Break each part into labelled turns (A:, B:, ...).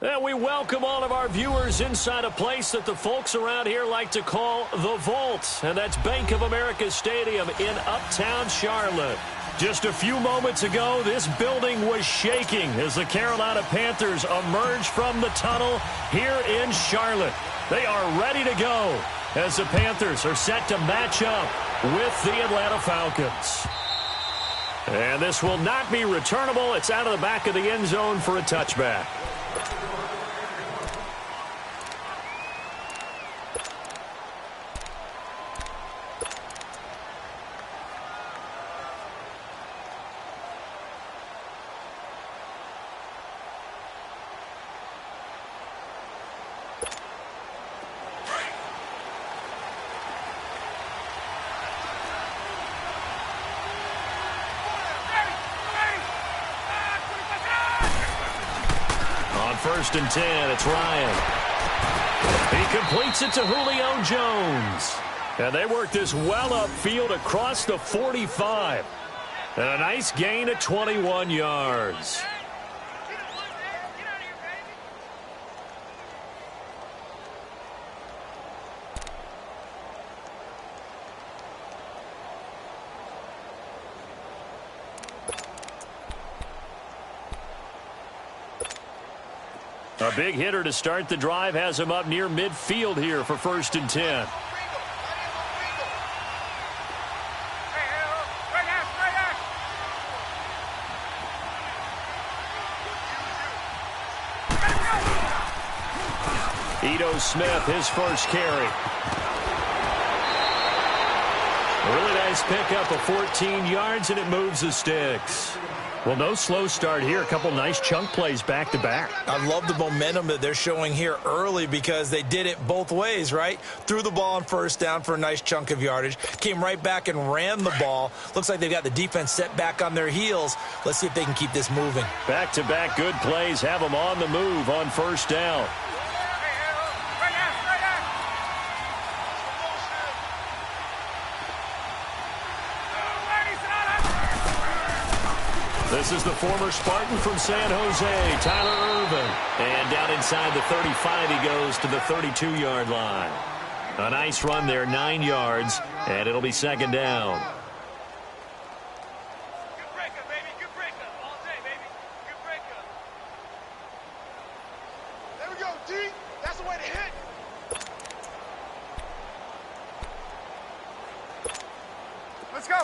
A: And we welcome all of our viewers inside a place that the folks around here like to call the Vault. And that's Bank of America Stadium in Uptown Charlotte. Just a few moments ago, this building was shaking as the Carolina Panthers emerged from the tunnel here in Charlotte. They are ready to go as the Panthers are set to match up with the Atlanta Falcons. And this will not be returnable. It's out of the back of the end zone for a touchback. First and 10, it's Ryan. He completes it to Julio Jones. And they work this well upfield across the 45. And a nice gain of 21 yards. A big hitter to start the drive has him up near midfield here for first and 10. Ito Smith, his first carry. A really nice pickup of 14 yards, and it moves the sticks. Well, no slow start here. A couple nice chunk plays back-to-back.
B: I love the momentum that they're showing here early because they did it both ways, right? Threw the ball on first down for a nice chunk of yardage. Came right back and ran the ball. Looks like they've got the defense set back on their heels. Let's see if they can keep this moving.
A: Back-to-back good plays have them on the move on first down. This is the former Spartan from San Jose, Tyler Irvin. And down inside the 35, he goes to the 32-yard line. A nice run there, 9 yards, and it'll be second down.
C: Good breakup, baby. Good breakup. All day, baby. Good breakup. There we go, D. That's the way to hit. Let's go.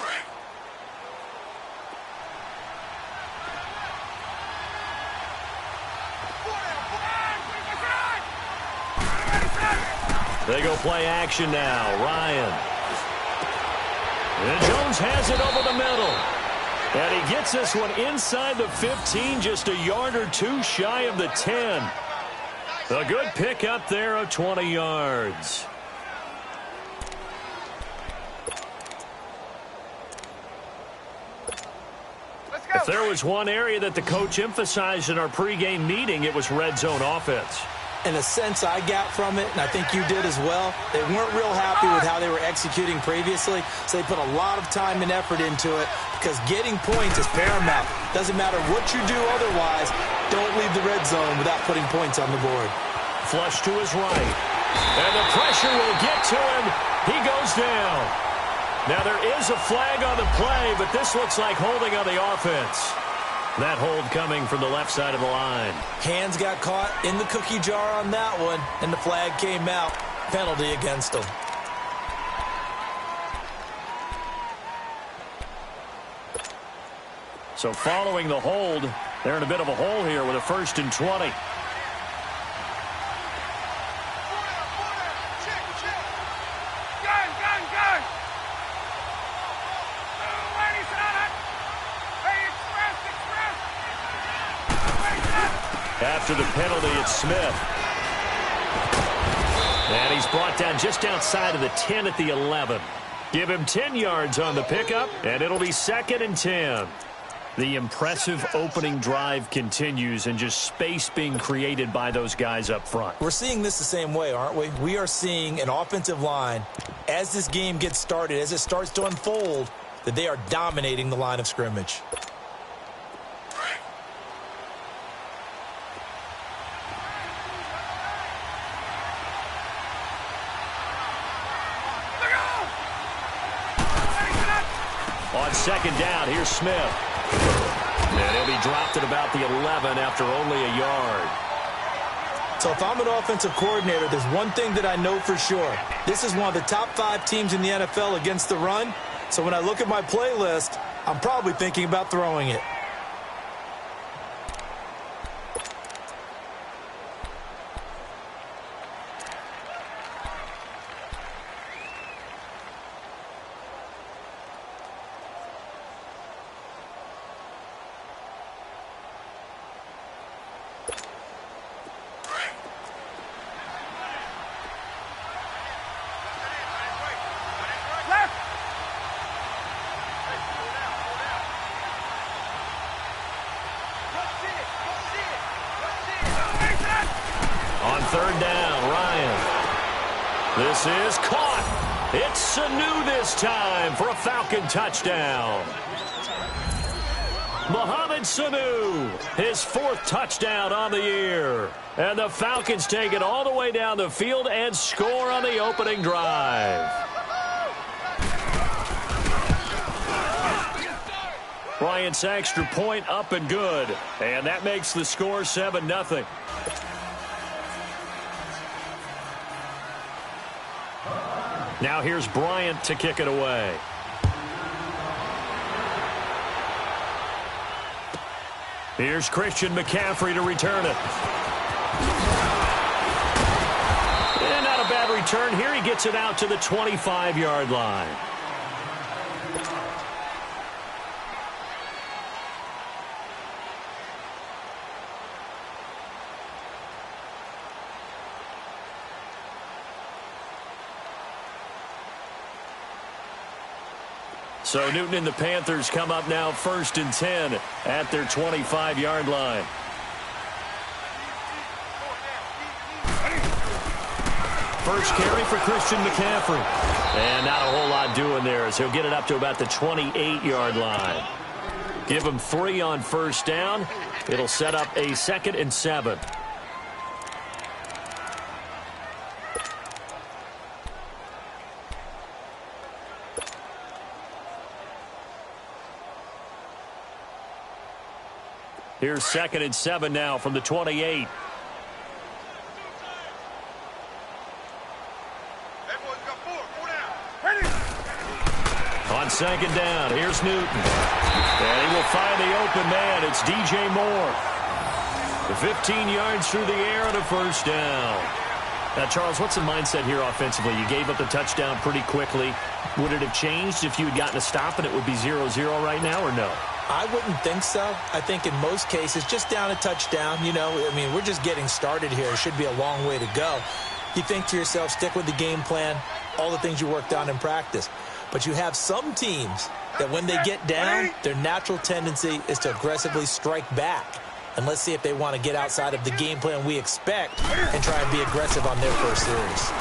A: They go play action now. Ryan. And Jones has it over the middle. And he gets this one inside the 15, just a yard or two shy of the 10. A good pickup there of 20 yards. If there was one area that the coach emphasized in our pregame meeting, it was red zone offense.
B: In a sense I got from it, and I think you did as well, they weren't real happy with how they were executing previously, so they put a lot of time and effort into it because getting points is paramount. Doesn't matter what you do otherwise, don't leave the red zone without putting points on the board.
A: Flush to his right. And the pressure will get to him. He goes down. Now there is a flag on the play, but this looks like holding on the offense. That hold coming from the left side of the line.
B: Hands got caught in the cookie jar on that one, and the flag came out. Penalty against them.
A: So following the hold, they're in a bit of a hole here with a first and 20. After the penalty, it's Smith. And he's brought down just outside of the 10 at the 11. Give him 10 yards on the pickup, and it'll be second and 10. The impressive opening drive continues, and just space being created by those guys up front.
B: We're seeing this the same way, aren't we? We are seeing an offensive line, as this game gets started, as it starts to unfold, that they are dominating the line of scrimmage.
A: On second down, here's Smith. And he'll be dropped at about the 11 after only a yard.
B: So if I'm an offensive coordinator, there's one thing that I know for sure. This is one of the top 5 teams in the NFL against the run. So when I look at my playlist, I'm probably thinking about throwing it.
A: Third down, Ryan. This is caught. It's Sanu this time for a Falcon touchdown. Mohamed Sanu, his 4th touchdown on the year. And the Falcons take it all the way down the field and score on the opening drive. Bryant's extra point up and good. And that makes the score 7-0. Now here's Bryant to kick it away. Here's Christian McCaffrey to return it. And not a bad return here. He gets it out to the 25-yard line. So Newton and the Panthers come up now 1st and 10 at their 25-yard line. First carry for Christian McCaffrey. And not a whole lot doing there as he'll get it up to about the 28-yard line. Give him 3 on first down. It'll set up a 2nd and 7. Here's 2nd and 7 now from the 28. On second down, here's Newton. And he will find the open man. It's DJ Moore. 15 yards through the air and a first down. Now, Charles, what's the mindset here offensively? You gave up the touchdown pretty quickly. Would it have changed if you had gotten a stop and it would be 0-0 right now, or no?
B: I wouldn't think so. I think in most cases, just down a touchdown, you know, I mean, we're just getting started here. It should be a long way to go. You think to yourself, stick with the game plan, all the things you worked on in practice. But you have some teams that when they get down, their natural tendency is to aggressively strike back. And let's see if they want to get outside of the game plan we expect and try and be aggressive on their first series.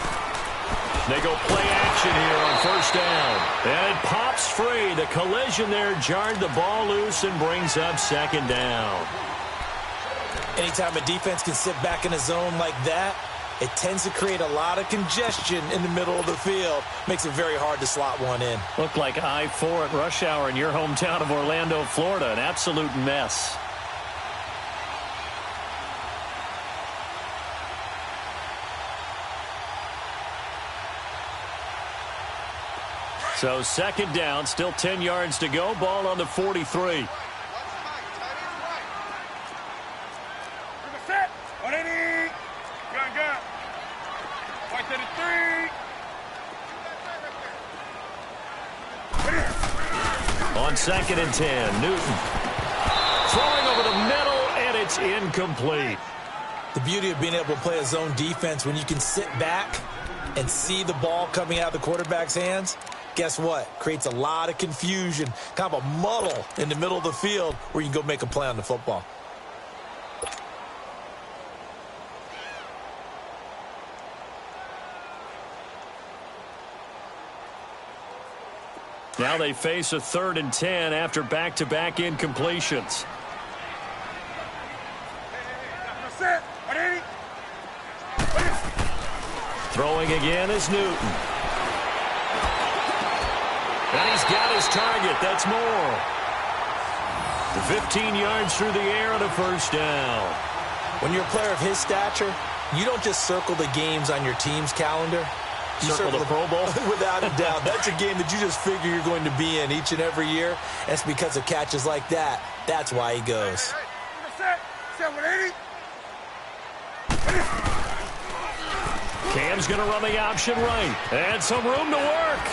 A: They go play action here on first down. And it pops free. The collision there jarred the ball loose and brings up 2nd down.
B: Anytime a defense can sit back in a zone like that, it tends to create a lot of congestion in the middle of the field. Makes it very hard to slot one in.
A: Looked like I-4 at rush hour in your hometown of Orlando, Florida. An absolute mess. So 2nd down, still 10 yards to go. Ball on the 43. On 2nd and 10, Newton throwing over the middle, and it's incomplete.
B: The beauty of being able to play a zone defense when you can sit back and see the ball coming out of the quarterback's hands, guess what? Creates a lot of confusion, kind of a muddle in the middle of the field where you can go make a play on the football.
A: Now they face a 3rd and 10 after back-to-back incompletions. Throwing again is Newton. And he's got his target. That's more. 15 yards through the air and a first down.
B: When you're a player of his stature, you don't just circle the games on your team's calendar. You
A: circle the Pro Bowl?
B: Without a doubt. That's a game that you just figure you're going to be in each and every year. And it's because of catches like that. That's why he goes.
A: Cam's going to run the option right. And some room to work.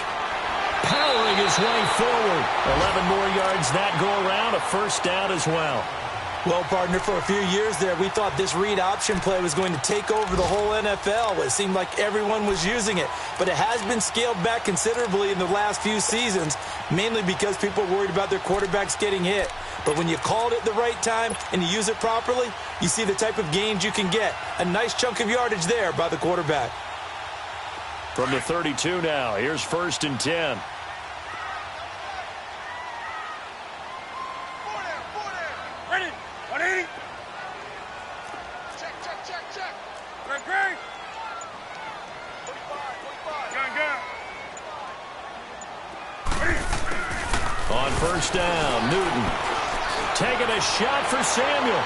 A: Powering his way forward. 11 more yards that go around. A first down as well.
B: Well, partner, for a few years there, we thought this read option play was going to take over the whole NFL. It seemed like everyone was using it. But it has been scaled back considerably in the last few seasons, mainly because people are worried about their quarterbacks getting hit. But when you call it at the right time and you use it properly, you see the type of gains you can get. A nice chunk of yardage there by the quarterback.
A: From the 32 now, here's 1st and 10.
C: Ready? 180. Check. Great. 45. Gun.
A: On first down, Newton taking a shot for Samuel.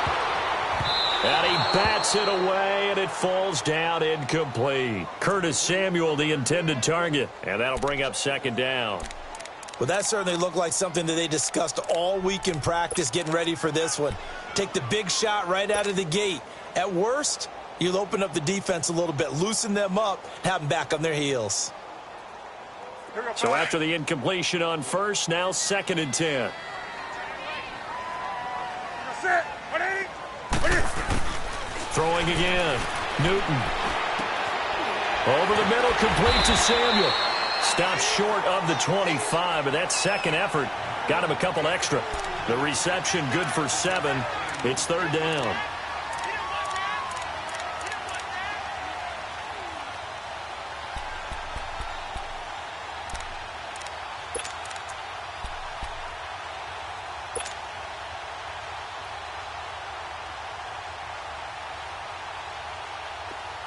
A: And he bats it away, and it falls down incomplete. Curtis Samuel, the intended target. And that'll bring up 2nd down.
B: Well, that certainly looked like something that they discussed all week in practice getting ready for this one. Take the big shot right out of the gate. At worst, you'll open up the defense a little bit, loosen them up, have them back on their heels.
A: So after the incompletion on first, now 2nd and 10. Throwing again. Newton. Over the middle, complete to Samuel. Stopped short of the 25, but that second effort got him a couple extra. The reception good for 7. It's 3rd down.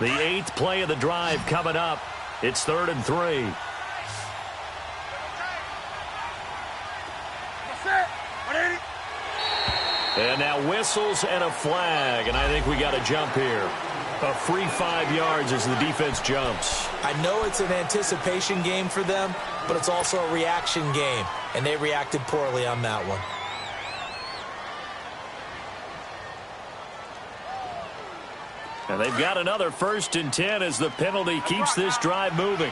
A: The 8th play of the drive coming up. It's 3rd and 3. And now whistles and a flag, and I think we got a jump here. A free 5 yards as the defense jumps.
B: I know it's an anticipation game for them, but it's also a reaction game, and they reacted poorly on that one.
A: And they've got another 1st and 10 as the penalty keeps this drive moving.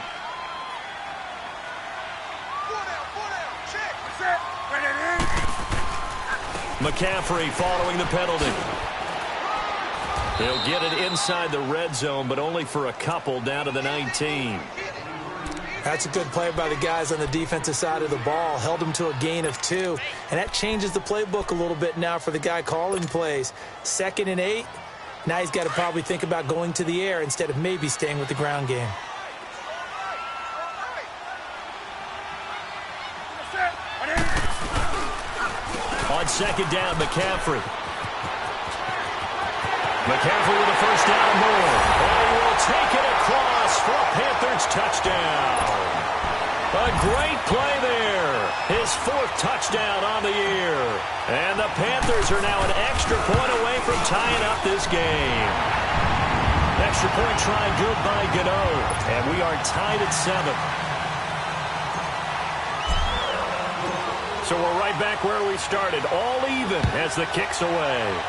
A: McCaffrey following the penalty. He'll get it inside the red zone, but only for a couple down to the 19.
B: That's a good play by the guys on the defensive side of the ball. Held them to a gain of 2. And that changes the playbook a little bit now for the guy calling plays. 2nd and 8. Now he's got to probably think about going to the air instead of maybe staying with the ground game.
A: On 2nd down, McCaffrey. McCaffrey with a first down and more. And he will take it across for a Panthers touchdown. A great play there. His 4th touchdown on the year. And the Panthers are now an extra point away from tying up this game. Extra point try good by Gano. And we are tied at 7. So we're right back where we started, all even as the kick's away.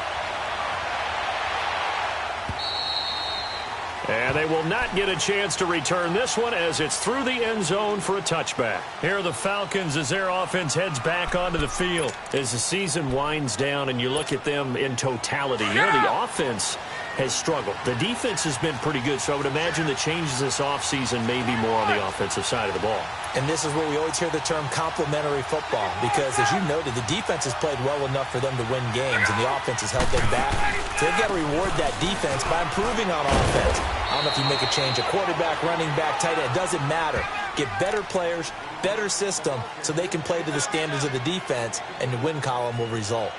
A: And they will not get a chance to return this one as it's through the end zone for a touchback. Here are the Falcons as their offense heads back onto the field. As the season winds down and you look at them in totality, the offense has struggled. The defense has been pretty good, so I would imagine the changes this offseason may be more on the offensive side of the ball.
B: And this is where we always hear the term complementary football because, as you noted, the defense has played well enough for them to win games, and the offense has held them back. So they've got to reward that defense by improving on offense. I don't know if you make a change, a quarterback, running back, tight end, it doesn't matter. Get better players, better system, so they can play to the standards of the defense, and the win column will result.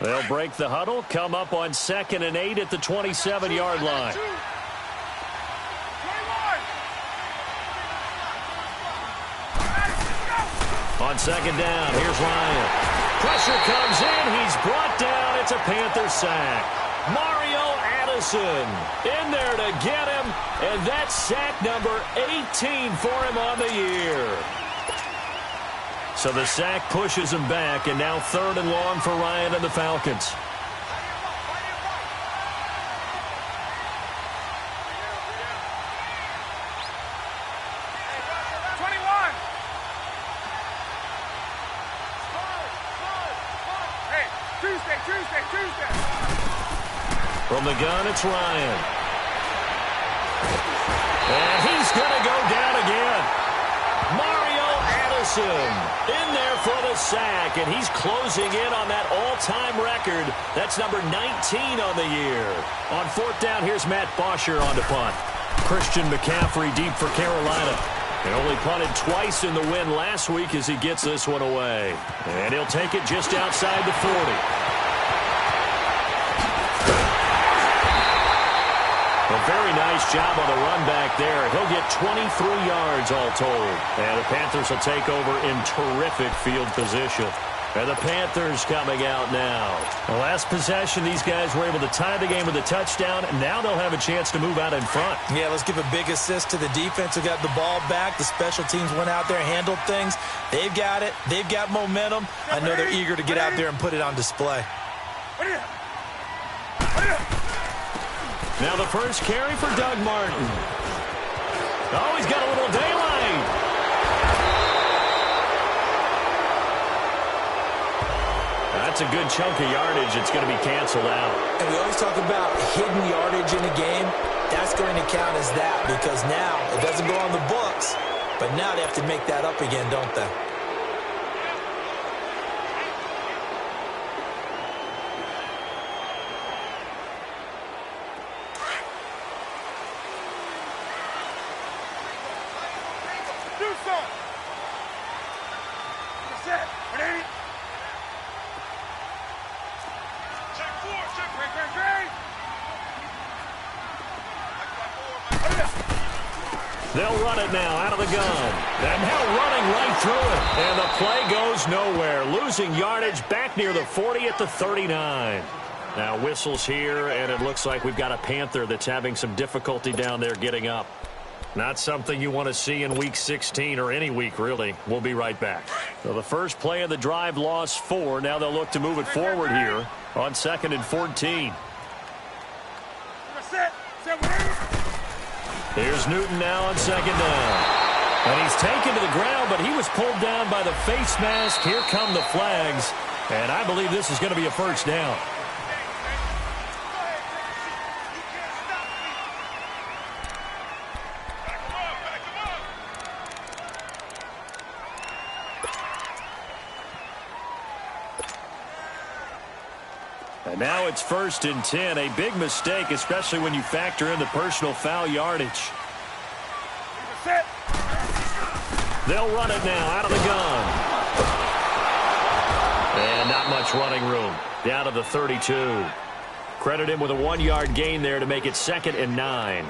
A: They'll break the huddle, come up on 2nd and 8 at the 27-yard line. On second down, here's Ryan. Pressure comes in. He's brought down. It's a Panther sack. Mario Addison in there to get him. And that's sack number 18 for him on the year. So the sack pushes him back, and now 3rd and long for Ryan and the Falcons.
C: Tuesday.
A: From the gun, it's Ryan. And he's going to go down again. Mario Addison in there for the sack, and he's closing in on that all-time record. That's number 19 on the year. On 4th down, here's Matt Bosher on to punt. Christian McCaffrey deep for Carolina. And only punted twice in the win last week as he gets this one away. And he'll take it just outside the 40. A very nice job on the run back there. He'll get 23 yards all told. And the Panthers will take over in terrific field position. And the Panthers coming out now. The last possession, these guys were able to tie the game with a touchdown. And now they'll have a chance to move out in front.
B: Yeah, let's give a big assist to the defense who got the ball back. The special teams went out there, handled things. They've got it. They've got momentum. I know they're eager to get out there and put it on display.
A: Now the first carry for Doug Martin. Oh, he's got a little daylight. That's a good chunk of yardage. It's going to be canceled out.
B: And we always talk about hidden yardage in a game. That's going to count as that because now it doesn't go on the books, but now they have to make that up again, don't they?
A: They'll run it now out of the gun. And now running right through it. And the play goes nowhere. Losing yardage back near the 40 at the 39. Now whistles here, and it looks like we've got a Panther that's having some difficulty down there getting up. Not something you want to see in Week 16 or any week, really. We'll be right back. So the first play of the drive lost 4. Now they'll look to move it forward here on 2nd and 14. Here's Newton now on 2nd down. And he's taken to the ground, but he was pulled down by the face mask. Here come the flags. And I believe this is going to be a first down. And now it's 1st and 10. A big mistake, especially when you factor in the personal foul yardage. They'll run it now out of the gun. And not much running room. Down to the 32. Credit him with a 1-yard gain there to make it 2nd and 9.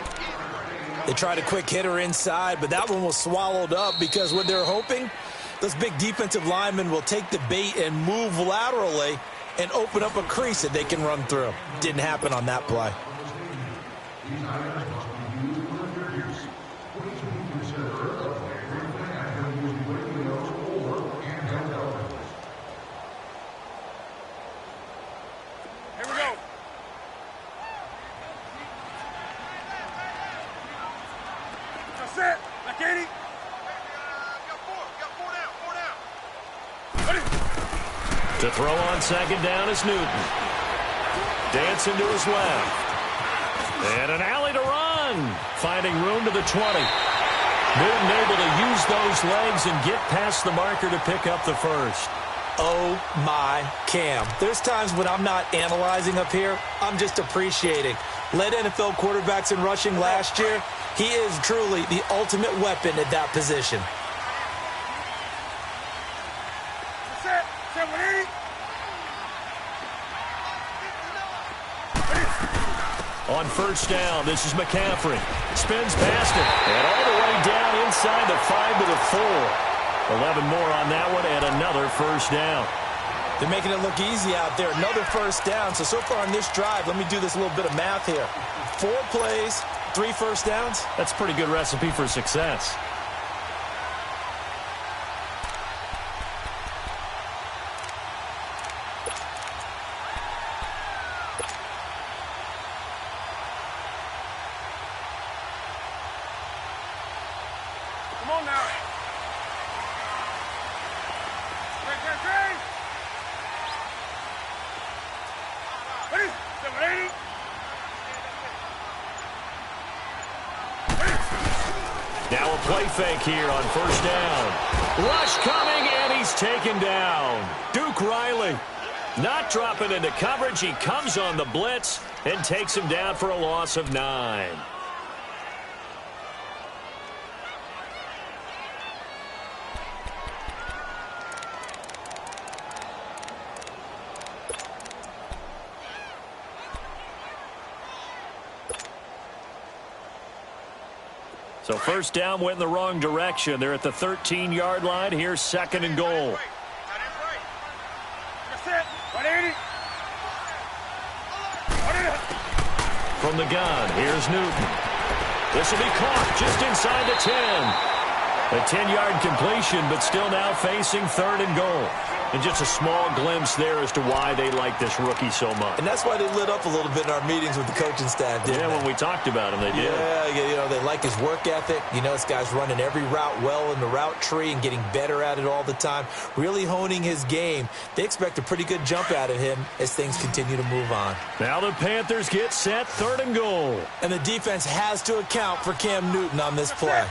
B: They tried a quick hitter inside, but that one was swallowed up because what they're hoping, those big defensive linemen will take the bait and move laterally and open up a crease that they can run through. Didn't happen on that play.
C: Here we go. That's it. Like 80. Got four down. Ready?
A: To throw on 2nd down is Newton. Dancing to his left. And an alley to run. Finding room to the 20. Newton able to use those legs and get past the marker to pick up the first.
B: Oh, my Cam. There's times when I'm not analyzing up here. I'm just appreciating. Led NFL quarterbacks in rushing last year. He is truly the ultimate weapon at that position.
A: On 1st down, this is McCaffrey. Spins past it. And all the way down inside the 5 to the 4. 11 more on that one and another first down.
B: They're making it look easy out there. Another first down. So far on this drive, let me do this little bit of math here. 4 plays, 3 first downs.
A: That's a pretty good recipe for success.
C: Come on now. Great. Ready? Ready?
A: Now a play fake here on first down. Rush coming, and he's taken down. Duke Riley not dropping into coverage. He comes on the blitz and takes him down for a loss of 9. So first down went in the wrong direction. They're at the 13-yard line. Here's 2nd and goal. From the gun, here's Newton. This will be caught just inside the 10. A 10-yard completion, but still now facing 3rd and goal. And just a small glimpse there as to why they like this rookie so much.
B: And that's why they lit up a little bit in our meetings with the coaching staff, didn't they?
A: When we talked about him, they did.
B: Yeah, they like his work ethic. This guy's running every route well in the route tree and getting better at it all the time, really honing his game. They expect a pretty good jump out of him as things continue to move on.
A: Now the Panthers get set, 3rd and goal.
B: And the defense has to account for Cam Newton on this play.
C: Gun.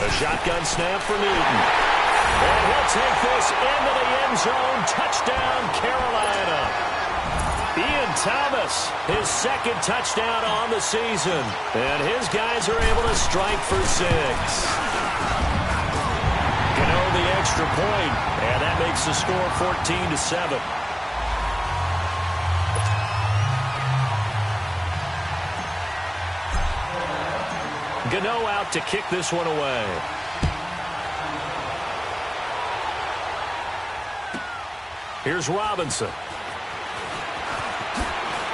A: A shotgun snap for Newton. And he'll take this into the end zone. Touchdown, Carolina. Ian Thomas, his 2nd touchdown on the season. And his guys are able to strike for 6. Gano the extra point, and that makes the score 14-7. Gano out to kick this one away. Here's Robinson.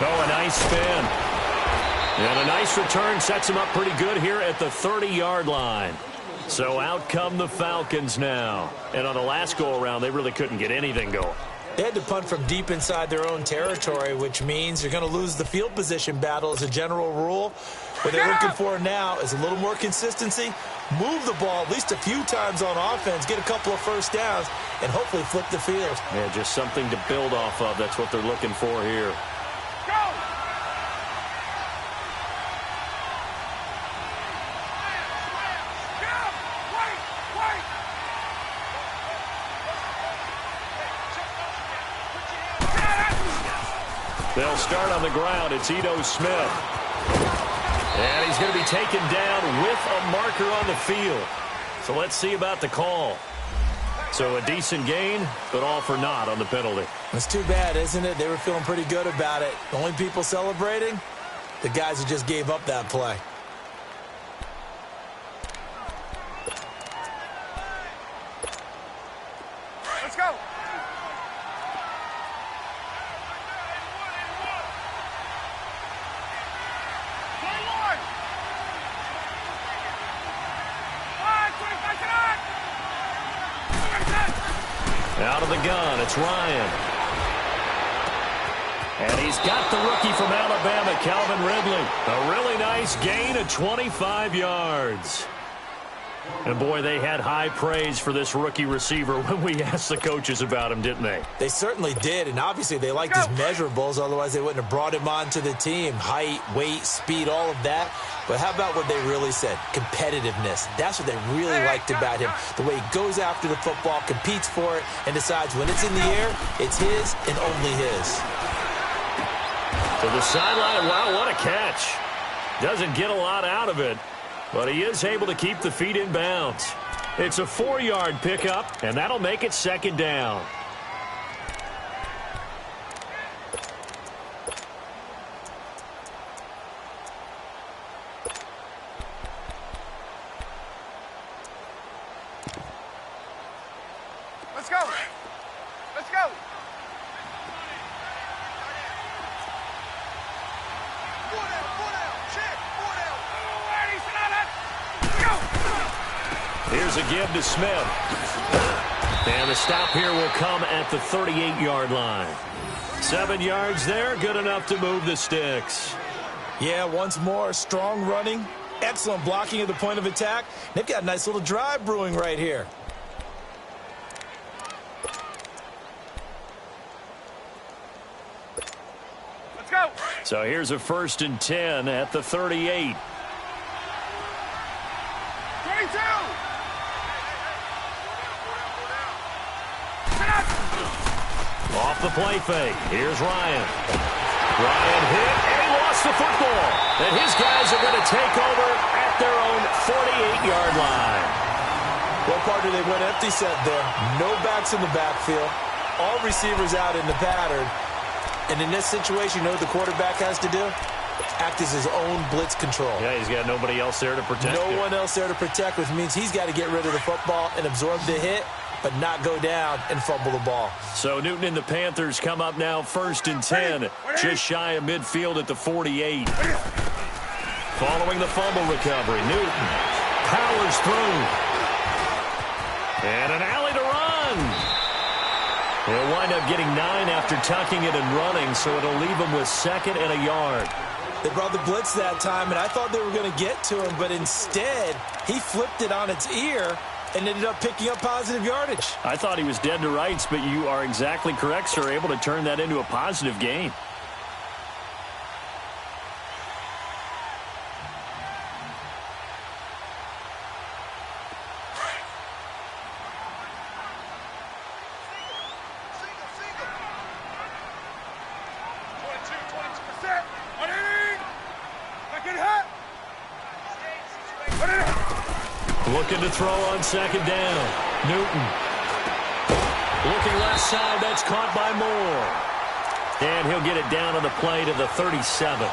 A: Oh, a nice spin. And a nice return sets him up pretty good here at the 30-yard line. So out come the Falcons now. And on the last go-around, they really couldn't get anything going.
B: They had to punt from deep inside their own territory, which means you're going to lose the field position battle as a general rule. What they're looking for now is a little more consistency, move the ball at least a few times on offense, get a couple of first downs, and hopefully flip the field.
A: Yeah, just something to build off of. That's what they're looking for here.
C: Go!
A: They'll start on the ground. It's Ito Smith. And he's going to be taken down with a marker on the field. So let's see about the call. So a decent gain, but all for naught on the penalty.
B: It's too bad, isn't it? They were feeling pretty good about it. The only people celebrating, the guys who just gave up that play.
C: Let's go.
A: Out of the gun, it's Ryan. And he's got the rookie from Alabama, Calvin Ridley. A really nice gain of 25 yards. And, boy, they had high praise for this rookie receiver when we asked the coaches about him, didn't they?
B: They certainly did, and obviously they liked his measurables. Otherwise, they wouldn't have brought him onto the team. Height, weight, speed, all of that. But how about what they really said? Competitiveness. That's what they really liked about him. The way he goes after the football, competes for it, and decides when it's in the air, it's his and only his.
A: To the sideline, wow, what a catch. Doesn't get a lot out of it, but he is able to keep the feet in bounds. It's a 4-yard pickup, and that'll make it 2nd down. Here's a give to Smith. And the stop here will come at the 38-yard line. 7 yards there, good enough to move the sticks.
B: Yeah, once more, strong running, excellent blocking at the point of attack. They've got a nice little drive brewing right here.
C: Let's go.
A: So here's a 1st and 10 at the 38.
C: 22.
A: Off the play fake. Here's Ryan. Ryan hit, and he lost the football. And his guys are going to take over at their own 48-yard line.
B: Well, partner, they went empty set there. No backs in the backfield. All receivers out in the pattern. And in this situation, you know what the quarterback has to do? Act as his own blitz control.
A: Yeah, he's got nobody else there to protect him.
B: No one else there to protect, which means he's got to get rid of the football and absorb the hit, but not go down and fumble the ball.
A: So Newton and the Panthers come up now 1st and 10, just shy of midfield at the 48. Following the fumble recovery, Newton powers through. And an alley to run. He'll wind up getting 9 after tucking it and running, so it'll leave him with 2nd and a yard.
B: They brought the blitz that time, and I thought they were going to get to him, but instead, he flipped it on its ear and ended up picking up positive yardage.
A: I thought he was dead to rights, but you are exactly correct, sir, able to turn that into a positive gain. Looking to throw on 2nd down. Newton. Looking left side. That's caught by Moore. And he'll get it down on the play to the 37.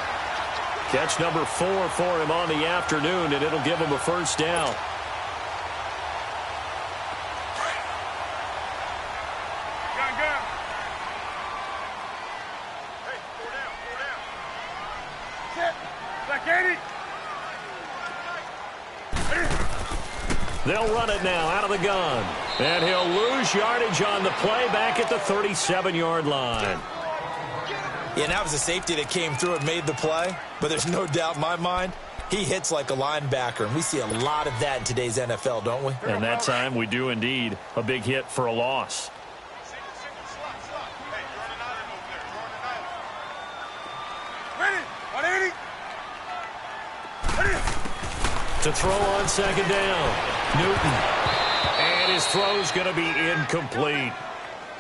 A: Catch number 4 for him on the afternoon, and it'll give him a 1st down.
C: Gun. Hey, 4 down. Sit. Black 80.
A: They'll run it now out of the gun. And he'll lose yardage on the play back at the 37-yard line.
B: Yeah, that was a safety that came through and made the play. But there's no doubt in my mind, he hits like a linebacker. And we see a lot of that in today's NFL, don't we?
A: And that time we do indeed. A big hit for a loss.
C: Ready. 180.
A: To throw on 2nd down. Newton. And his throw's going to be incomplete.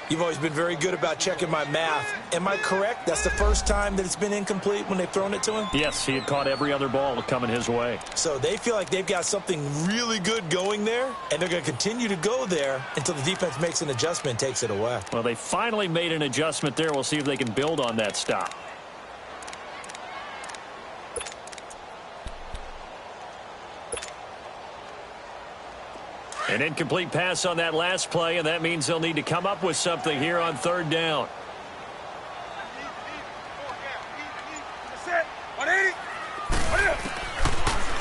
B: You've always been very good about checking my math. Am I correct? That's the first time that it's been incomplete when they've thrown it to him?
A: Yes, he had caught every other ball coming his way.
B: So they feel like they've got something really good going there, and they're going to continue to go there until the defense makes an adjustment and takes it away.
A: Well, they finally made an adjustment there. We'll see if they can build on that stop. An incomplete pass on that last play, and that means they'll need to come up with something here on 3rd down.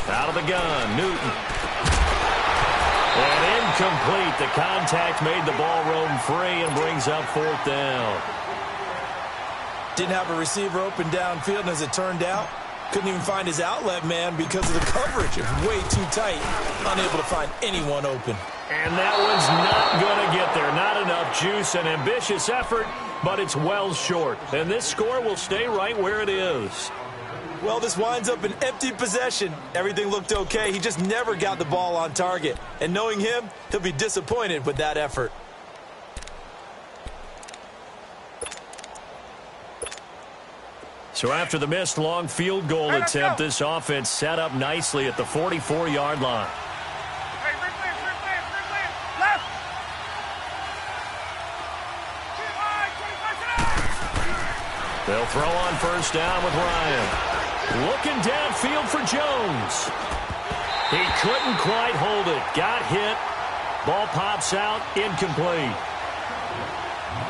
A: Out of the gun, Newton. And incomplete. The contact made the ball roam free and brings up 4th down.
B: Didn't have a receiver open downfield, and as it turned out, couldn't even find his outlet man because of the coverage. It was way too tight, unable to find anyone open.
A: And that one's not going to get there. Not enough juice. An ambitious effort, but it's well short. And this score will stay right where it is.
B: Well, this winds up an empty possession. Everything looked okay. He just never got the ball on target. And knowing him, he'll be disappointed with that effort.
A: So after the missed long field goal attempt, this offense set up nicely at the 44-yard line.
C: Left.
A: They'll throw on 1st down with Ryan. Looking downfield for Jones. He couldn't quite hold it. Got hit. Ball pops out. Incomplete.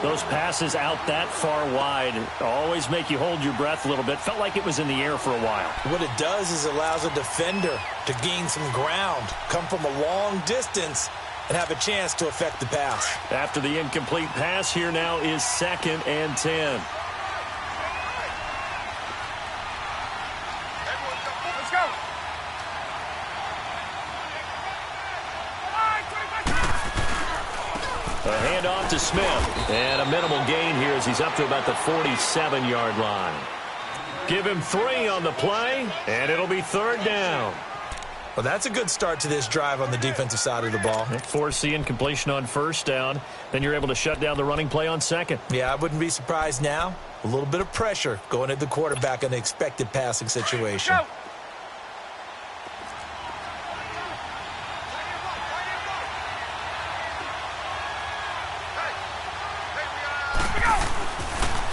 A: Those passes out that far wide always make you hold your breath a little bit. Felt like it was in the air for a while.
B: What it does is it allows a defender to gain some ground, come from a long distance, and have a chance to affect the pass.
A: After the incomplete pass, here now is 2nd and 10.
C: Let's go.
A: A handoff to Smith. And a minimal gain here as he's up to about the 47-yard line. Give him 3 on the play, and it'll be 3rd down.
B: Well, that's a good start to this drive on the defensive side of the ball.
A: Force the incompletion on 1st down. Then you're able to shut down the running play on 2nd.
B: Yeah, I wouldn't be surprised now. A little bit of pressure going at the quarterback in an expected passing situation.
C: Go.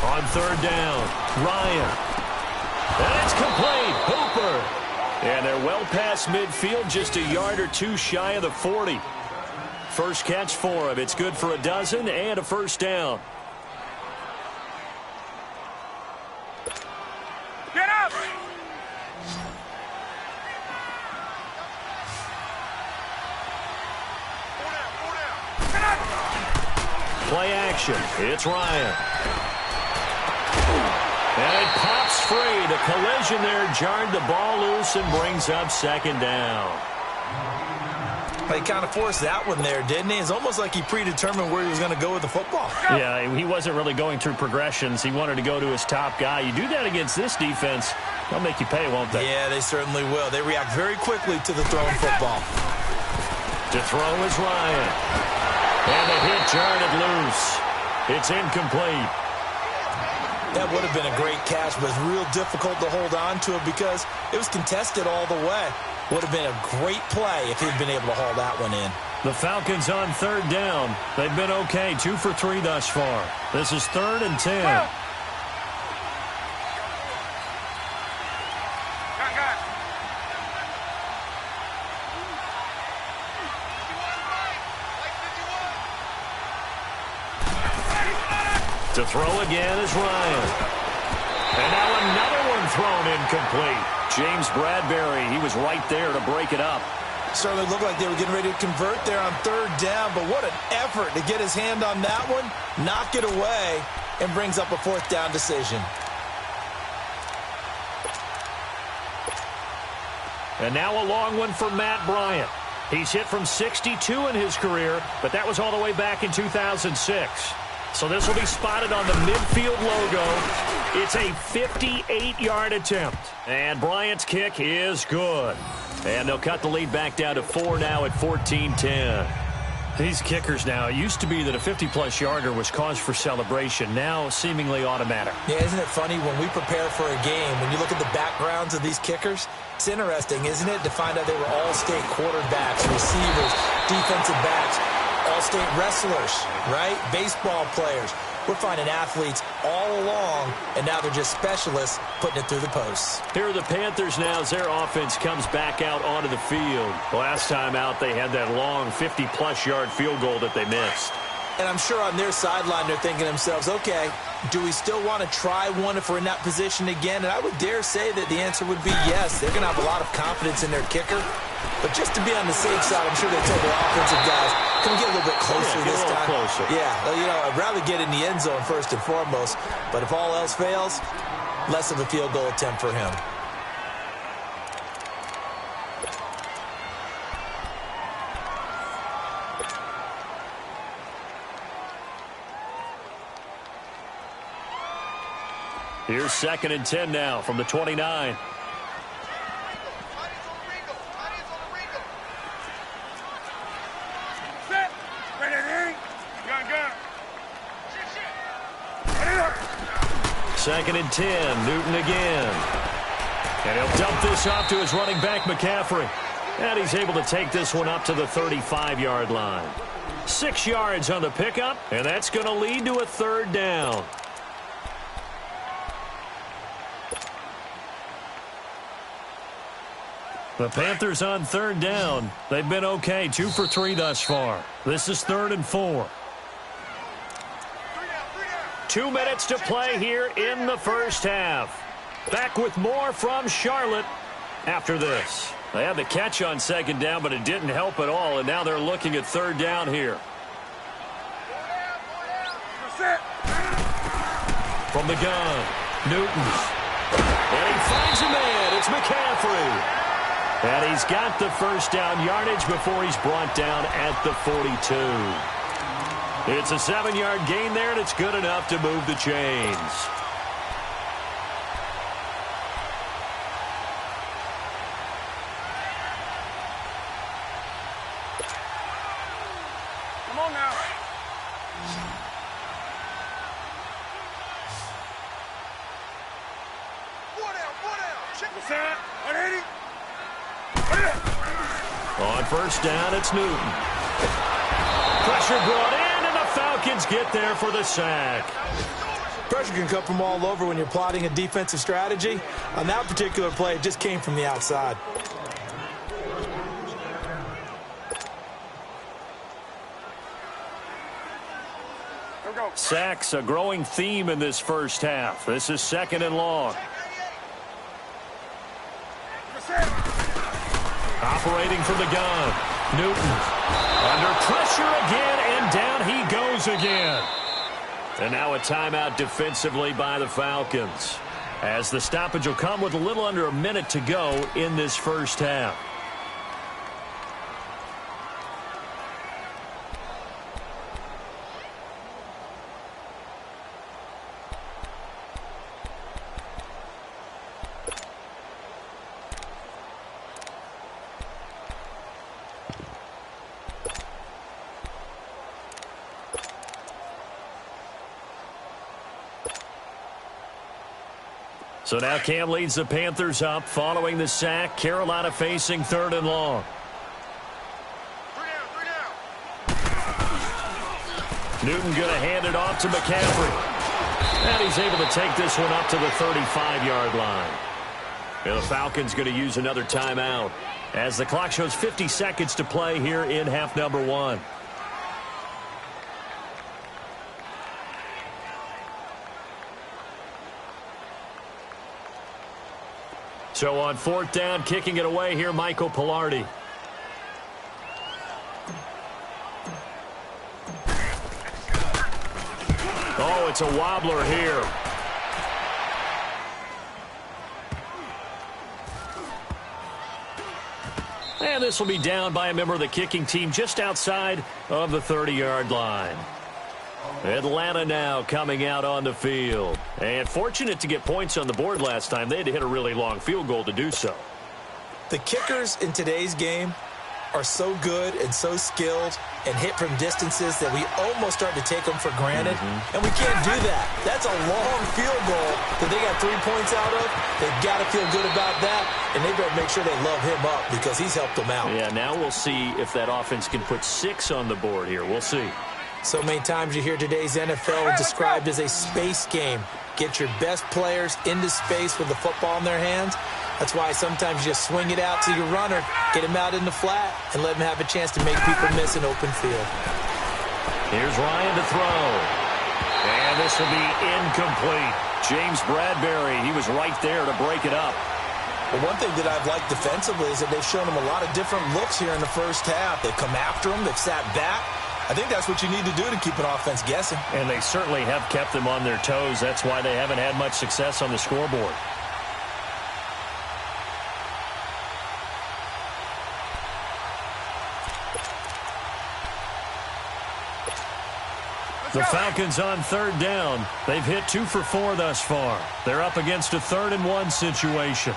A: On 3rd down, Ryan. And it's complete. Hooper. And they're well past midfield, just a yard or 2 shy of the 40. First catch for him. It's good for a dozen and a 1st down.
C: Get up.
A: Play action. It's Ryan. And it pops free. The collision there jarred the ball loose and brings up 2nd down.
B: He kind of forced that one there, didn't he? It's almost like he predetermined where he was going to go with the football.
A: Yeah, he wasn't really going through progressions. He wanted to go to his top guy. You do that against this defense, they'll make you pay, won't they?
B: Yeah, they certainly will. They react very quickly to the thrown football.
A: To throw is Ryan. And the hit jarred it loose. It's incomplete.
B: That would have been a great catch, but it's real difficult to hold on to it because it was contested all the way. Would have been a great play if he'd been able to haul that one in.
A: The Falcons on 3rd down. They've been okay, 2 for 3 thus far. This is 3rd and 10. To throw again is Ryan. And now another one thrown incomplete. James Bradbury, he was right there to break it up.
B: Certainly looked like they were getting ready to convert there on 3rd down, but what an effort to get his hand on that one, knock it away, and brings up a 4th down decision.
A: And now a long one for Matt Bryant. He's hit from 62 in his career, but that was all the way back in 2006. So this will be spotted on the midfield logo. It's a 58-yard attempt. And Bryant's kick is good. And they'll cut the lead back down to 4 now at 14-10. These kickers now, it used to be that a 50-plus yarder was cause for celebration. Now seemingly automatic.
B: Yeah, isn't it funny when we prepare for a game, when you look at the backgrounds of these kickers, it's interesting, isn't it, to find out they were all-state quarterbacks, receivers, defensive backs, all-state wrestlers, right? Baseball players. We're finding athletes all along, and now they're just specialists putting it through the posts.
A: Here are the Panthers now as their offense comes back out onto the field. Last time out, they had that long 50-plus yard field goal that they missed.
B: And I'm sure on their sideline they're thinking to themselves, okay, do we still want to try one if we're in that position again? And I would dare say that the answer would be yes. They're going to have a lot of confidence in their kicker. But just to be on the safe side, I'm sure they told their offensive guys, can we get a little bit closer this time?
A: Closer.
B: Yeah, you know, I'd rather get in the end zone first and foremost. But if all else fails, less of a field goal attempt for him.
A: Here's 2nd and 10 now from the 29. Second and 10, Newton again. And he'll dump this off to his running back, McCaffrey. And he's able to take this one up to the 35-yard line. 6 yards on the pickup, and that's going to lead to a 3rd down. The Panthers on 3rd down. They've been okay, 2 for 3 thus far. This is 3rd and 4. 2 minutes to play here in the first half. Back with more from Charlotte after this. They had the catch on second down, but it didn't help at all, and now they're looking at third down here. From the gun, Newton. And he finds a man. It's McCaffrey. And he's got the first down yardage before he's brought down at the 42. It's a 7-yard gain there, and it's good enough to move the chains.
C: Come on now. Check this out. 180.
A: On first down, it's Newton. Pressure brought in, and the Falcons get there for the sack.
B: Pressure can come from all over when you're plotting a defensive strategy. On that particular play, it just came from the outside.
A: Sacks, a growing theme in this first half. This is 2nd and long. Operating from the gun, Newton. Under pressure again, and down he goes again. And now a timeout defensively by the Falcons, as the stoppage will come with a little under a minute to go in this first half. So now Cam leads the Panthers up following the sack. Carolina facing 3rd and long.
C: 3 down.
A: Newton going to hand it off to McCaffrey. And he's able to take this one up to the 35-yard line. And the Falcons going to use another timeout as the clock shows 50 seconds to play here in half number 1. So on 4th down, kicking it away here, Michael Pilardi. Oh, it's a wobbler here. And this will be down by a member of the kicking team just outside of the 30-yard line. Atlanta now coming out on the field. And fortunate to get points on the board last time. They had to hit a really long field goal to do so.
B: The kickers in today's game are so good and so skilled and hit from distances that we almost start to take them for granted. And we can't do that. That's a long field goal that they got 3 points out of. They've got to feel good about that, and they better make sure they love him up because he's helped them out.
A: Yeah, now we'll see if that offense can put 6 on the board here. We'll see.
B: So many times you hear today's NFL described as a space game. Get your best players into space with the football in their hands. That's why sometimes you just swing it out to your runner, get him out in the flat, and let him have a chance to make people miss an open field.
A: Here's Ryan to throw. And this will be incomplete. James Bradbury, he was right there to break it up.
B: Well, one thing that I've liked defensively is that they've shown him a lot of different looks here in the first half. They've come after him. They've sat back. I think that's what you need to do to keep an offense guessing.
A: And they certainly have kept them on their toes. That's why they haven't had much success on the scoreboard. The Falcons on 3rd down. They've hit 2 for 4 thus far. They're up against a 3rd and 1 situation.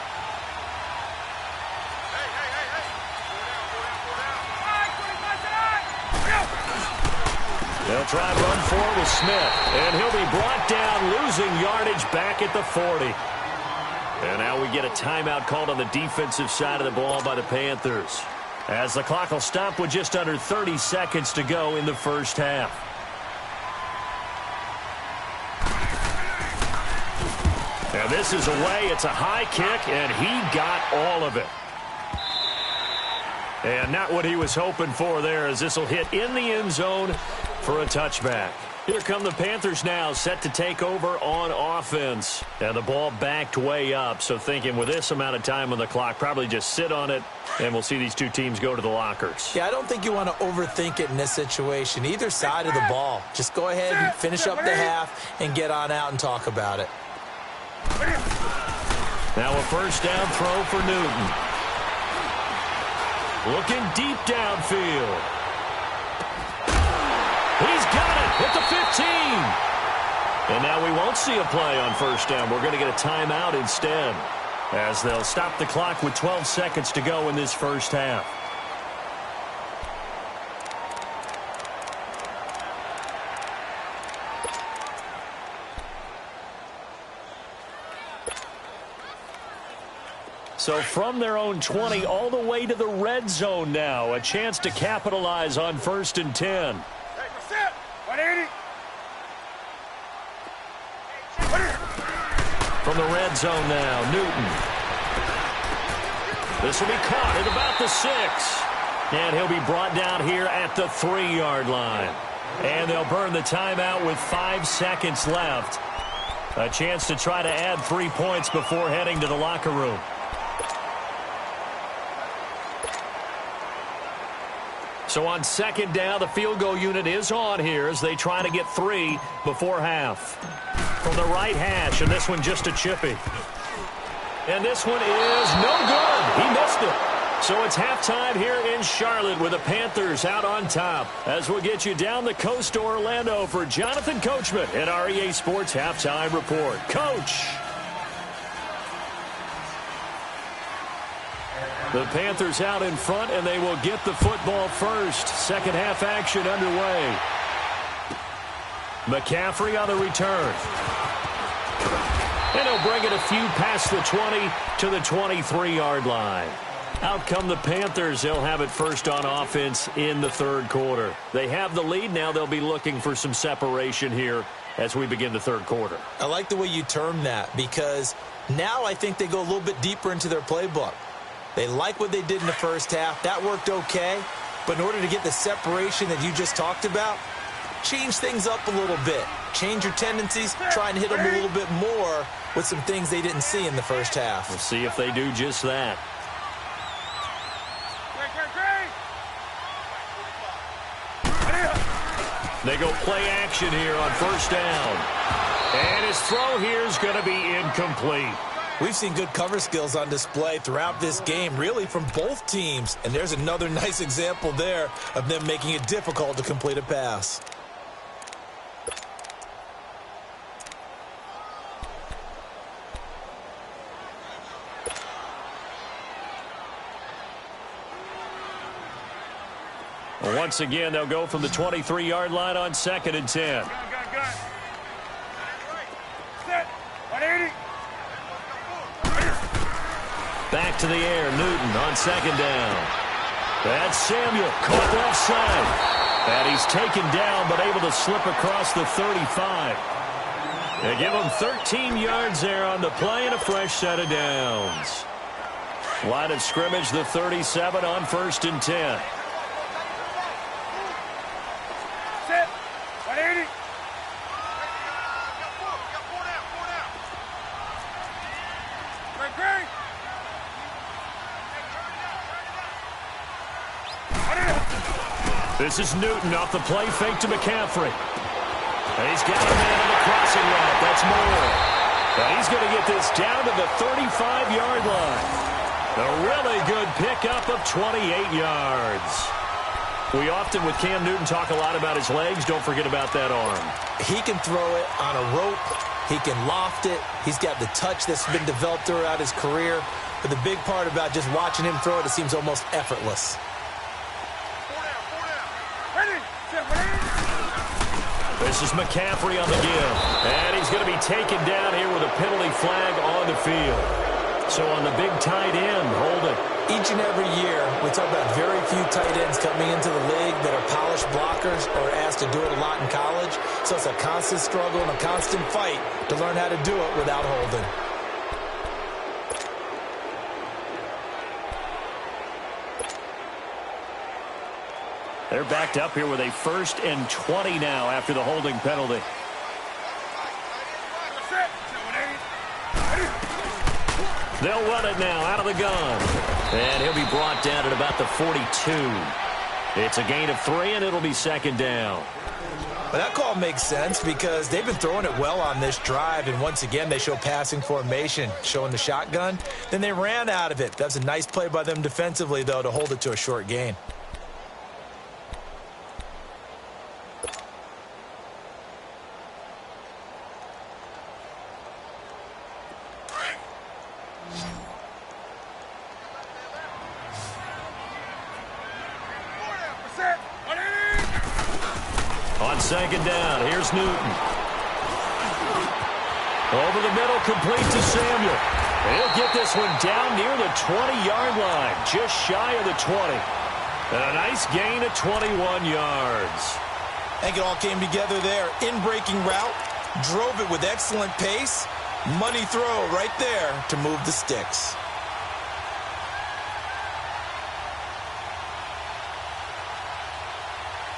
A: They'll try run 4 with Smith, and he'll be brought down, losing yardage back at the 40. And now we get a timeout called on the defensive side of the ball by the Panthers, as the clock will stop with just under 30 seconds to go in the first half. And this is away. It's a high kick, and he got all of it. And not what he was hoping for there, as this will hit in the end zone for a touchback. Here come the Panthers now, set to take over on offense. And the ball backed way up, so thinking with this amount of time on the clock, probably just sit on it, and we'll see these two teams go to the lockers.
B: Yeah, I don't think you want to overthink it in this situation. Either side of the ball. Just go ahead and finish up the half and get on out and talk about it.
A: Now a first down throw for Newton. Looking deep downfield. He's got it at the 15. And now we won't see a play on first down. We're going to get a timeout instead, as they'll stop the clock with 12 seconds to go in this first half. So from their own 20 all the way to the red zone now. A chance to capitalize on 1st and 10.
C: 180.
A: From the red zone now, Newton. This will be caught at about the 6. And he'll be brought down here at the 3-yard line. And they'll burn the timeout with 5 seconds left. A chance to try to add 3 points before heading to the locker room. So on second down, the field goal unit is on here as they try to get 3 before half. From the right hash, and this one just a chippy. And this one is no good. He missed it. So it's halftime here in Charlotte with the Panthers out on top. As we'll get you down the coast to Orlando for Jonathan Coachman at our EA Sports Halftime Report. Coach! The Panthers out in front, and they will get the football first. Second half action underway. McCaffrey on the return. And he'll bring it a few past the 20 to the 23-yard line. Out come the Panthers. They'll have it first on offense in the third quarter. They have the lead. Now they'll be looking for some separation here as we begin the third quarter.
B: I like the way you term that, because now I think they go a little bit deeper into their playbook. They like what they did in the first half. That worked okay. But in order to get the separation that you just talked about, change things up a little bit. Change your tendencies. Try and hit them a little bit more with some things they didn't see in the first half.
A: We'll see if they do just that. They go play action here on first down. And his throw here is going to be incomplete.
B: We've seen good cover skills on display throughout this game, really from both teams. And there's another nice example there of them making it difficult to complete a pass.
A: Well, once again, they'll go from the 23-yard line on 2nd and 10.
C: Gun. Set. 180.
A: Back to the air, Newton on 2nd down. That's Samuel, caught left side. And he's taken down, but able to slip across the 35. They give him 13 yards there on the play and a fresh set of downs. Line of scrimmage, the 37 on 1st and 10.
C: Set. 180. Great.
A: This is Newton off the play fake to McCaffrey. And he's got a man on the crossing route. That's Moore. And he's going to get this down to the 35-yard line. A really good pickup of 28 yards. We often, with Cam Newton, talk a lot about his legs. Don't forget about that arm.
B: He can throw it on a rope. He can loft it. He's got the touch that's been developed throughout his career. But the big part about just watching him throw it, it seems almost effortless.
A: This is McCaffrey on the give. And he's going to be taken down here with a penalty flag on the field. So on the big tight end, holding.
B: Each and every year, we talk about very few tight ends coming into the league that are polished blockers or asked to do it a lot in college. So it's a constant struggle and a constant fight to learn how to do it without holding.
A: They're backed up here with a 1st and 20 now after the holding penalty. They'll run it now out of the gun. And he'll be brought down at about the 42. It's a gain of 3, and it'll be 2nd down.
B: But that call makes sense because they've been throwing it well on this drive, and once again they show passing formation, showing the shotgun. Then they ran out of it. That's a nice play by them defensively, though, to hold it to a short gain.
A: On 2nd down, here's Newton. Over the middle, complete to Samuel. He'll get this one down near the 20-yard line, just shy of the 20. And a nice gain of 21 yards.
B: I think it all came together there. In-breaking route, drove it with excellent pace. Money throw right there to move the sticks.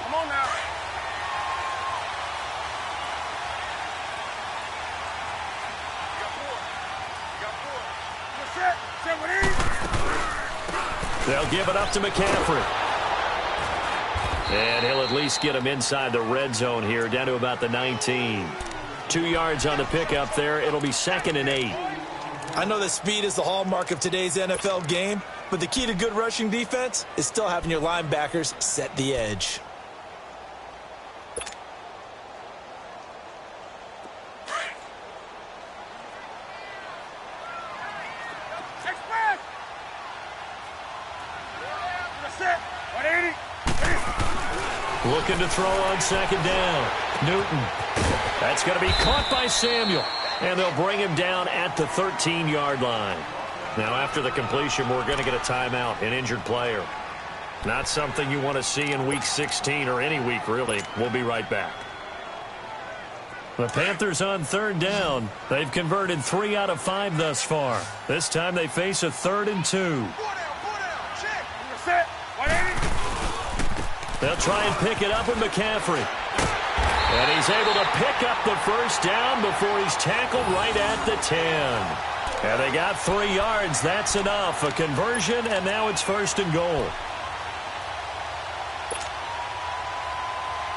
C: Come on now.
A: They'll give it up to McCaffrey. And he'll at least get him inside the red zone here, down to about the 19. 2 yards on the pickup there. It'll be 2nd and 8.
B: I know that speed is the hallmark of today's NFL game, but the key to good rushing defense is still having your linebackers set the edge.
A: Looking to throw on 2nd down. Newton. That's going to be caught by Samuel. And they'll bring him down at the 13-yard line. Now, after the completion, we're going to get a timeout, an injured player. Not something you want to see in Week 16 or any week, really. We'll be right back. The Panthers on 3rd down. They've converted 3 out of 5 thus far. This time they face a 3rd and 2. They'll try and pick it up with McCaffrey. And he's able to pick up the 1st down before he's tackled right at the 10. And they got 3 yards. That's enough. A conversion, and now it's 1st and goal.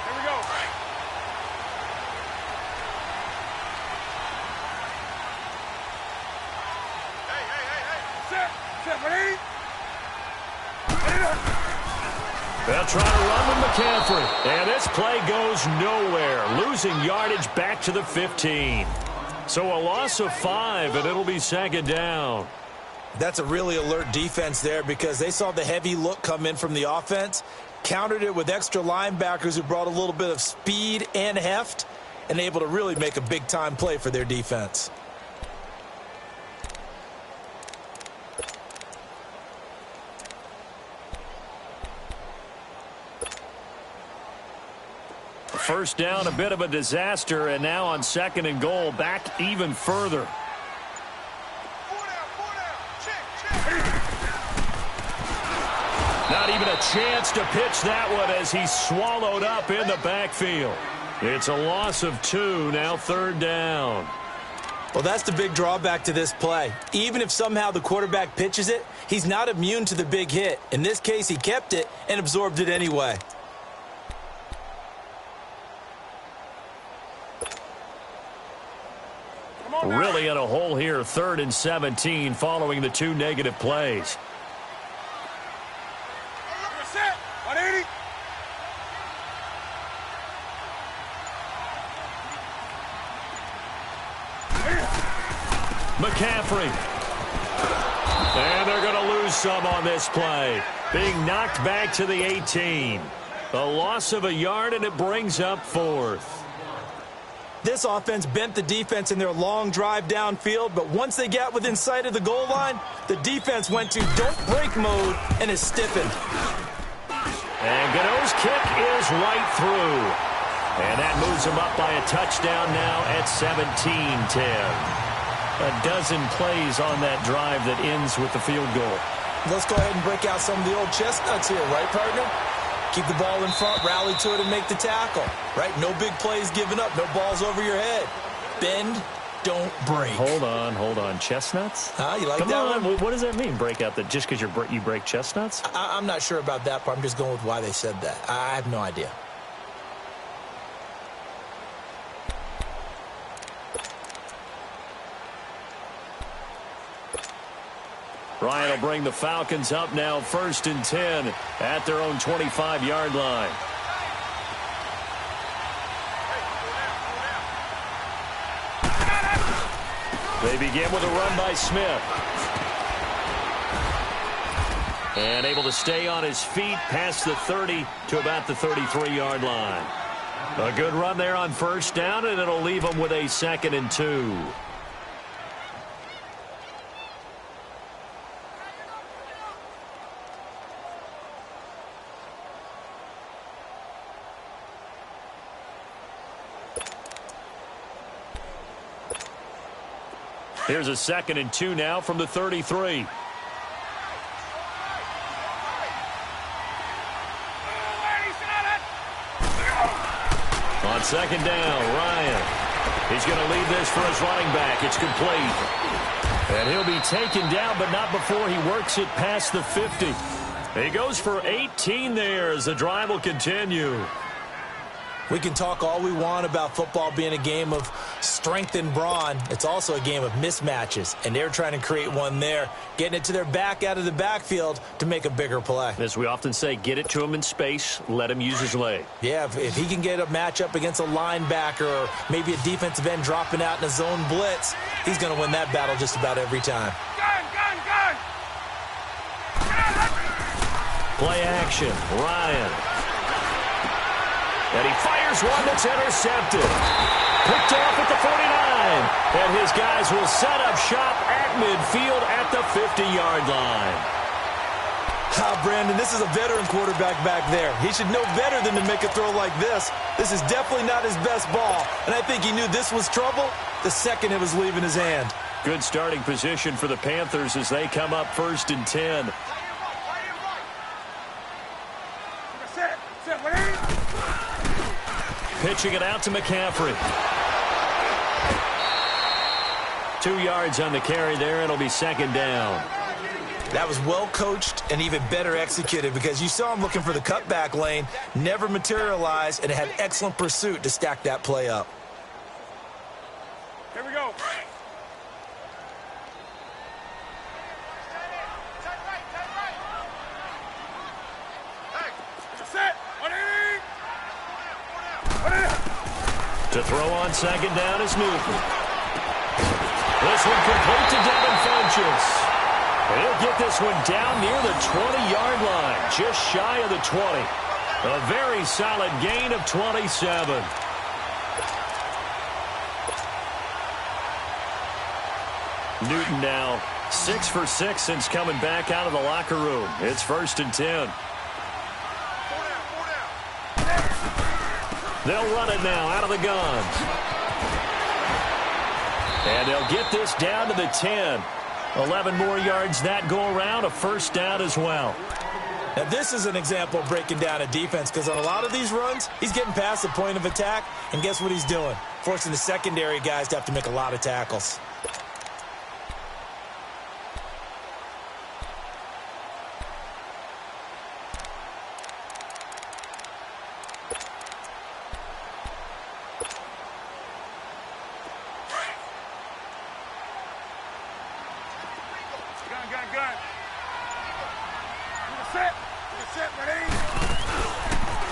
C: Here we go. Set, ready?
A: They'll try to run with McCaffrey. And this play goes nowhere. Losing yardage back to the 15. So a loss of 5, and it'll be 2nd down.
B: That's a really alert defense there because they saw the heavy look come in from the offense, countered it with extra linebackers who brought a little bit of speed and heft, and able to really make a big-time play for their defense.
A: First down, a bit of a disaster, and now on 2nd and goal, back even further. Not even a chance to pitch that one as he's swallowed up in the backfield. It's a loss of 2, now 3rd down.
B: Well, that's the big drawback to this play. Even if somehow the quarterback pitches it, he's not immune to the big hit. In this case, he kept it and absorbed it anyway.
A: Really in a hole here, 3rd and 17 following the 2 negative plays.
C: Set, 180.
A: McCaffrey. And they're going to lose some on this play. Being knocked back to the 18. A loss of a yard, and it brings up 4th.
B: This offense bent the defense in their long drive downfield, but once they got within sight of the goal line, the defense went to don't break mode and is stiffened.
A: And Gano's kick is right through. And that moves them up by a touchdown now at 17-10. A dozen plays on that drive that ends with the field goal.
B: Let's go ahead and break out some of the old chestnuts here, right, partner? Keep the ball in front, rally to it, and make the tackle. Right? No big plays given up. No balls over your head. Bend, don't break.
A: Hold on. Chestnuts?
B: You like
A: Come
B: that
A: on.
B: one?
A: What does that mean, break out? That just because you break chestnuts?
B: I'm not sure about that part. I'm just going with why they said that. I have no idea.
A: Ryan will bring the Falcons up now 1st and 10 at their own 25-yard line. They begin with a run by Smith. And able to stay on his feet past the 30 to about the 33-yard line. A good run there on 1st down, and it'll leave them with a 2nd and 2. Here's a 2nd and 2 now from the 33. On 2nd down, Ryan. He's going to leave this for his running back. It's complete. And he'll be taken down, but not before he works it past the 50. He goes for 18 there as the drive will continue.
B: We can talk all we want about football being a game of strength and brawn. It's also a game of mismatches, and they're trying to create one there, getting it to their back out of the backfield to make a bigger play.
A: As we often say, get it to him in space, let him use his leg.
B: Yeah, if he can get a matchup against a linebacker or maybe a defensive end dropping out in a zone blitz, he's going to win that battle just about every time.
C: Gun!
A: Play action, Ryan. And he fires one that's intercepted. Picked off at the 49. And his guys will set up shop at midfield at the 50-yard line.
B: Brandon, this is a veteran quarterback back there. He should know better than to make a throw like this. This is definitely not his best ball. And I think he knew this was trouble the second it was leaving his hand.
A: Good starting position for the Panthers as they come up 1st and 10. Pitching it out to McCaffrey. 2 yards on the carry there. It'll be 2nd down.
B: That was well coached and even better executed because you saw him looking for the cutback lane, never materialized, and had excellent pursuit to stack that play up.
C: Here we go.
A: To throw on 2nd down is Newton. This one complete to Devin Funchess. He'll get this one down near the 20-yard line, just shy of the 20. A very solid gain of 27. Newton now 6 for 6 since coming back out of the locker room. It's 1st and 10. They'll run it now out of the gun. And they'll get this down to the 10. 11 more yards that go around, a 1st down as well.
B: Now, this is an example of breaking down a defense because on a lot of these runs, he's getting past the point of attack, and guess what he's doing? Forcing the secondary guys to have to make a lot of tackles.
C: Gun.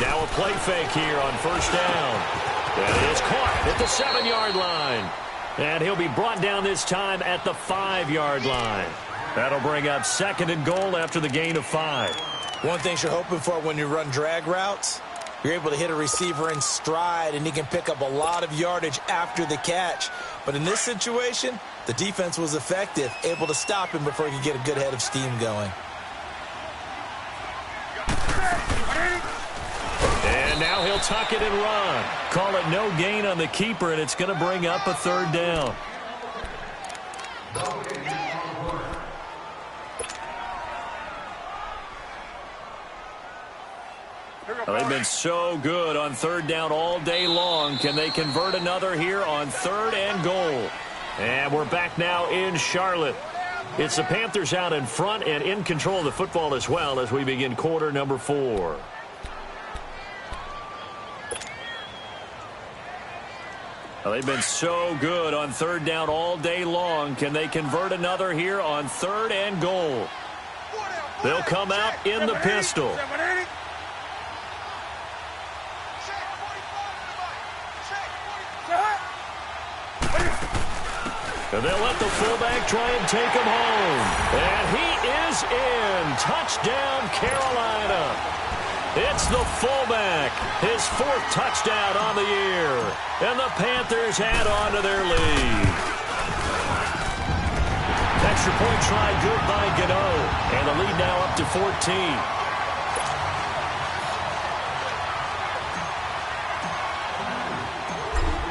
A: Now a play fake here on 1st down. And it is caught at the 7-yard line. And he'll be brought down this time at the 5-yard line. That'll bring up 2nd and goal after the gain of 5.
B: One thing you're hoping for when you run drag routes, you're able to hit a receiver in stride, and he can pick up a lot of yardage after the catch. But in this situation, the defense was effective, able to stop him before he could get a good head of steam going.
A: And now he'll tuck it and run. Call it no gain on the keeper, and it's going to bring up a 3rd down.
C: Here
A: Well, they've been so good on third down all day long. Can they convert another here on 3rd and goal? And we're back now in Charlotte. It's the Panthers out in front and in control of the football as well as we begin quarter number 4. Well, they've been so good on third down all day long. Can they convert another here on 3rd and goal? They'll come out in the pistol. And they'll let the fullback try and take him home. And he is in. Touchdown, Carolina. It's the fullback. His 4th touchdown on the year. And the Panthers add on to their lead. Extra point try good by Gano. And the lead now up to 14.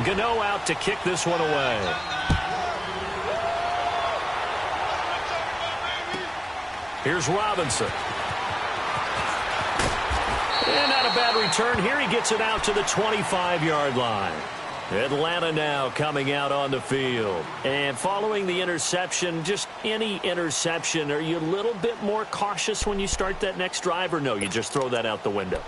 A: Gano out to kick this one away. Here's Robinson. And not a bad return here. He gets it out to the 25-yard line. Atlanta now coming out on the field. And following the interception, just any interception, are you a little bit more cautious when you start that next drive, or no, you just throw that out the window?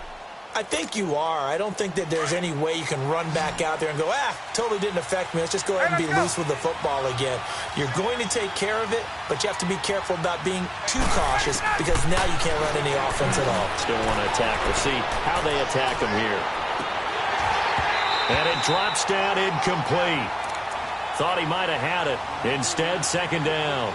B: I think you are. I don't think that there's any way you can run back out there and go, totally didn't affect me. Let's just go ahead and be loose with the football again. You're going to take care of it, but you have to be careful about being too cautious because now you can't run any offense at all.
A: Still want to attack. We'll see how they attack him here. And it drops down incomplete. Thought he might have had it. Instead, 2nd down.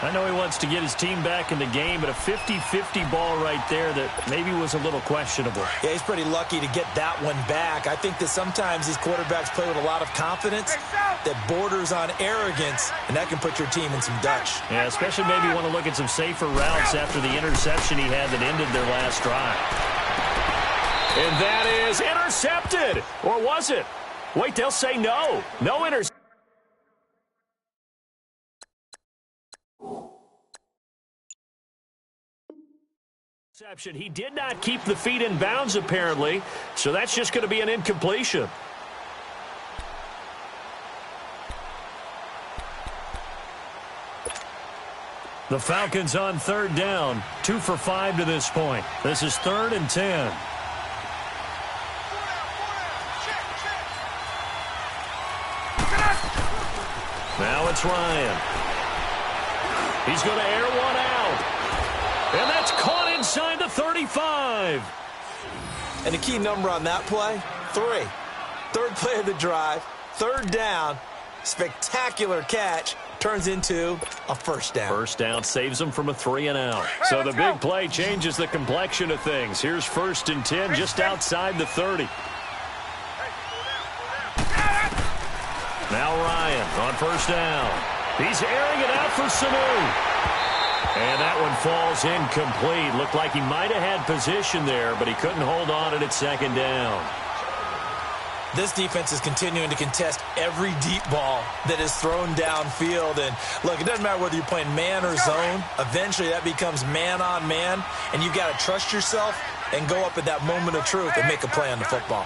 A: I know he wants to get his team back in the game, but a 50-50 ball right there that maybe was a little questionable.
B: Yeah, he's pretty lucky to get that one back. I think that sometimes these quarterbacks play with a lot of confidence that borders on arrogance, and that can put your team in some Dutch.
A: Yeah, especially maybe you want to look at some safer routes after the interception he had that ended their last drive. And that is intercepted. Or was it? Wait, they'll say no. No interception. He did not keep the feet in bounds, apparently, so that's just going to be an incompletion. The Falcons on 3rd down, 2 for 5 to this point. This is 3rd and 10. Now it's Ryan. He's going to air one out. And that's caught inside the 35.
B: And the key number on that play, 3. 3rd play of the drive, 3rd down, spectacular catch, turns into a 1st down.
A: 1st down saves them from a 3 and out. So the big play changes the complexion of things. Here's 1st and 10 just outside the 30. Now Ryan on 1st down. He's airing it out for Sanu. And that one falls incomplete. Looked like he might have had position there, but he couldn't hold on it at 2nd down.
B: This defense is continuing to contest every deep ball that is thrown downfield. And, look, it doesn't matter whether you're playing man or zone. Eventually, that becomes man-on-man, and you've got to trust yourself and go up at that moment of truth and make a play on the football.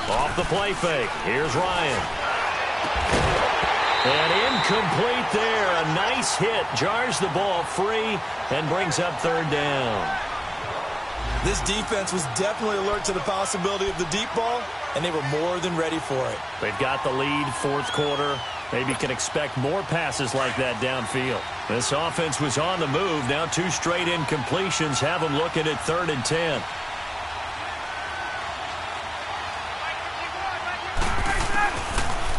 A: Off the play fake. Here's Ryan. And incomplete there. A nice hit. Jars the ball free and brings up 3rd down.
B: This defense was definitely alert to the possibility of the deep ball, and they were more than ready for it.
A: They've got the lead, 4th quarter. Maybe can expect more passes like that downfield. This offense was on the move. Now 2 straight incompletions have them looking at 3rd and 10.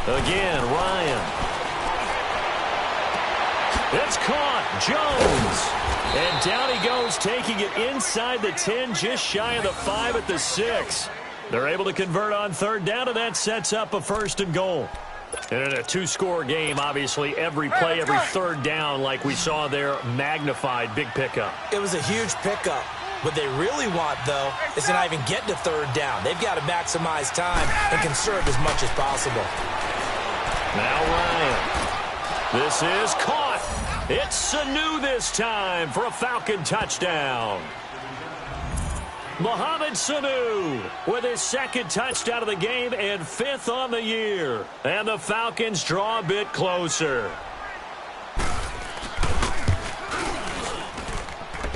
A: Again, Ryan. It's caught. Jones. And down he goes, taking it inside the 10, just shy of the 5 at the 6. They're able to convert on 3rd down, and that sets up a 1st and goal. And in a 2-score game, obviously, every play, every 3rd down, like we saw there, magnified. Big pickup.
B: It was a huge pickup. What they really want, though, is to not even get to 3rd down. They've got to maximize time and conserve as much as possible.
A: Now Ryan. This is caught. It's Sanu this time for a Falcon touchdown. Mohamed Sanu with his second touchdown of the game and 5th on the year. And the Falcons draw a bit closer.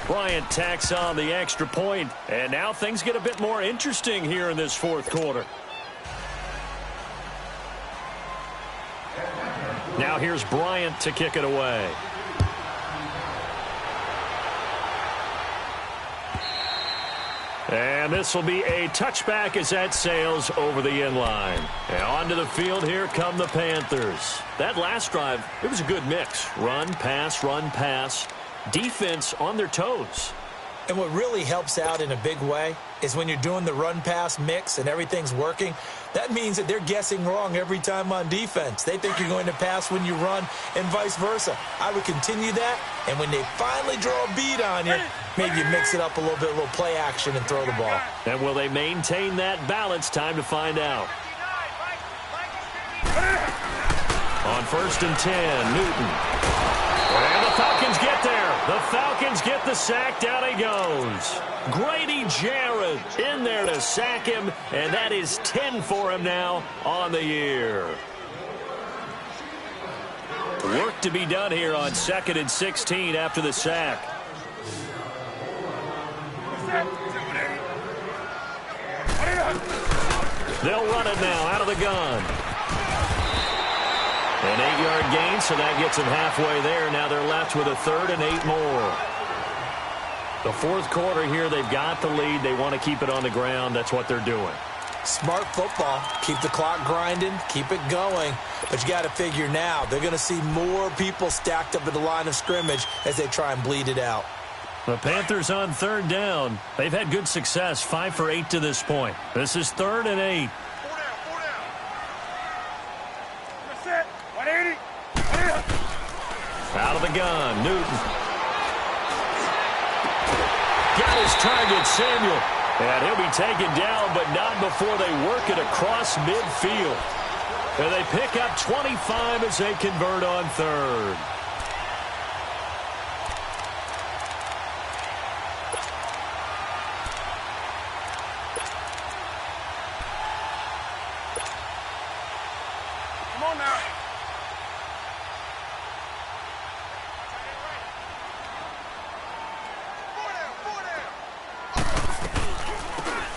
A: Bryant tacks on the extra point, and now things get a bit more interesting here in this fourth quarter. Now here's Bryant to kick it away. And this will be a touchback as that sails over the end line. And onto the field, here come the Panthers. That last drive, it was a good mix. Run, pass, defense on their toes.
B: And what really helps out in a big way is when you're doing the run-pass mix and everything's working, that means that they're guessing wrong every time on defense. They think you're going to pass when you run and vice versa. I would continue that, and when they finally draw a beat on you, maybe you mix it up a little play action and throw the ball.
A: And will they maintain that balance? Time to find out. On 1st and 10, Newton. And the Falcons get there. The Falcons get the sack. Down he goes. Grady Jarrett in there to sack him, and that is 10 for him now on the year. Work to be done here on 2nd and 16 after the sack. They'll run it now out of the gun. An 8-yard gain, so that gets them halfway there. Now they're left with a 3rd and 8 more. The fourth quarter here, they've got the lead. They want to keep it on the ground. That's what they're doing.
B: Smart football. Keep the clock grinding. Keep it going. But you got to figure now, they're going to see more people stacked up at the line of scrimmage as they try and bleed it out.
A: The Panthers on 3rd down. They've had good success, 5 for 8 to this point. This is 3rd and 8. Out of the gun, Newton. Got his target, Samuel. And he'll be taken down, but not before they work it across midfield. And they pick up 25 as they convert on 3rd.
C: Come on now.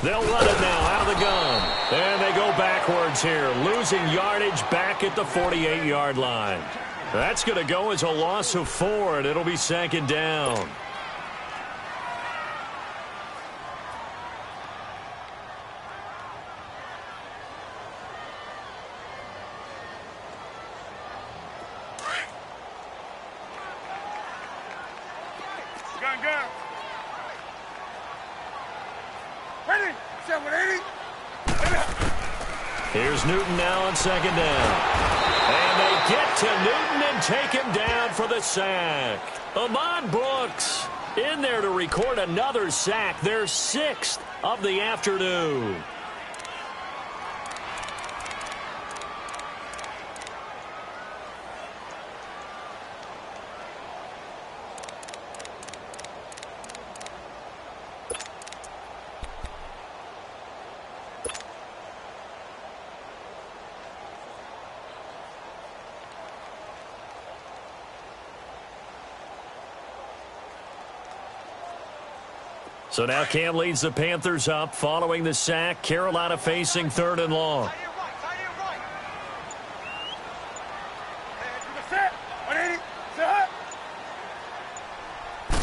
A: They'll run it now out of the gun. And they go backwards here, losing yardage back at the 48-yard line. That's going to go as a loss of 4, and it'll be 2nd down.
C: Gun. Ready? 780.
A: Here's Newton now on 2nd down. And they get to Newton and take him down for the sack. Ahmad Brooks in there to record another sack, their 6th of the afternoon. So now Cam leads the Panthers up following the sack. Carolina facing 3rd and long.
C: Tight end right. And to the set. 180. Set.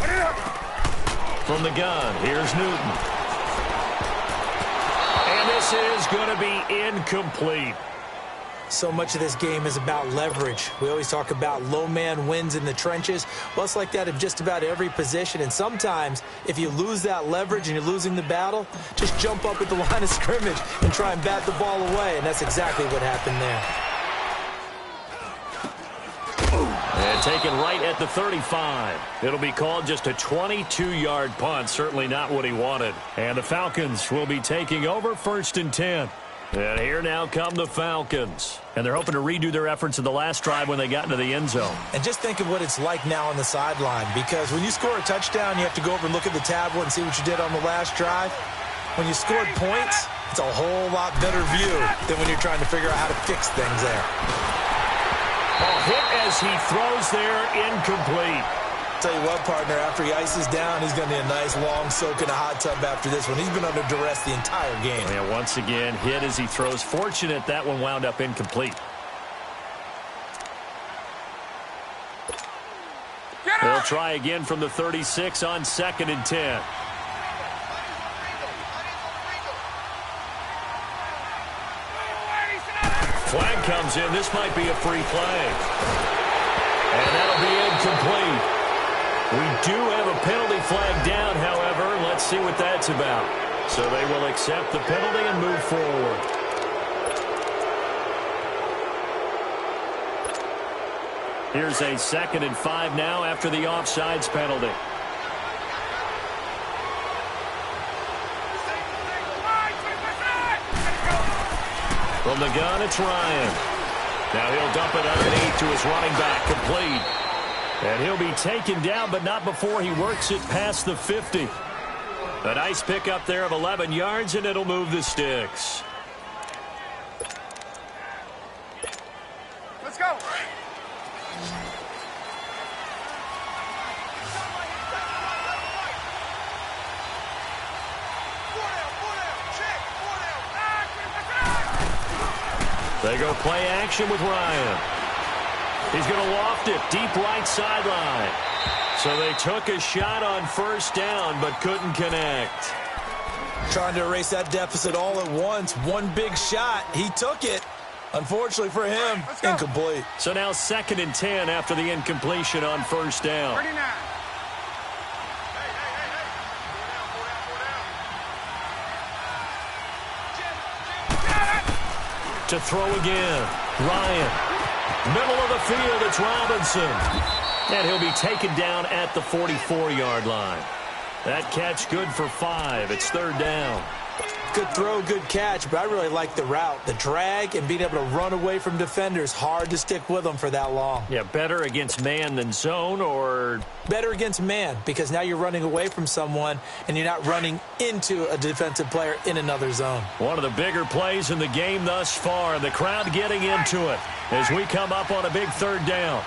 C: 180.
A: From the gun, here's Newton. And this is going to be incomplete.
B: So much of this game is about leverage. We always talk about low man wins in the trenches. Well, it's like that in just about every position. And sometimes, if you lose that leverage and you're losing the battle, just jump up at the line of scrimmage and try and bat the ball away. And that's exactly what happened there.
A: And taken right at the 35. It'll be called just a 22-yard punt. Certainly not what he wanted. And the Falcons will be taking over 1st and 10. And here now come the Falcons. And they're hoping to redo their efforts in the last drive when they got into the end zone.
B: And just think of what it's like now on the sideline, because when you score a touchdown, you have to go over and look at the tablet and see what you did on the last drive. When you scored points, it's a whole lot better view than when you're trying to figure out how to fix things there.
A: A hit as he throws there, incomplete.
B: Tell you what, partner, after he ices down, he's going to need a nice long soak in a hot tub after this one. He's been under duress the entire game.
A: Yeah, once again, hit as he throws. Fortunate that one wound up incomplete. They'll try again from the 36 on 2nd and 10. Flag comes in. This might be a free play. And that'll be incomplete. We do have a penalty flag down, however. Let's see what that's about. So they will accept the penalty and move forward. Here's a 2nd and 5 now after the offsides penalty. From the gun, it's Ryan. Now he'll dump it underneath to his running back, complete. And he'll be taken down, but not before he works it past the 50. A nice pickup there of 11 yards, and it'll move the sticks.
C: Let's go.
A: They go play action with Ryan. He's going to loft it deep right sideline. So they took a shot on 1st down but couldn't connect.
B: Trying to erase that deficit all at once. One big shot. He took it. Unfortunately for him, incomplete.
A: So now 2nd and 10 after the incompletion on 1st down.
C: 39.
A: To throw again. Ryan. Middle of the field, it's Robinson. And he'll be taken down at the 44-yard line. That catch good for 5. It's 3rd down.
B: Good throw, good catch, but I really like the route. The drag and being able to run away from defenders. Hard to stick with them for that long.
A: Yeah, better against man than zone, or?
B: Better against man, because now you're running away from someone and you're not running into a defensive player in another zone.
A: One of the bigger plays in the game thus far. The crowd getting into it as we come up on a big 3rd down.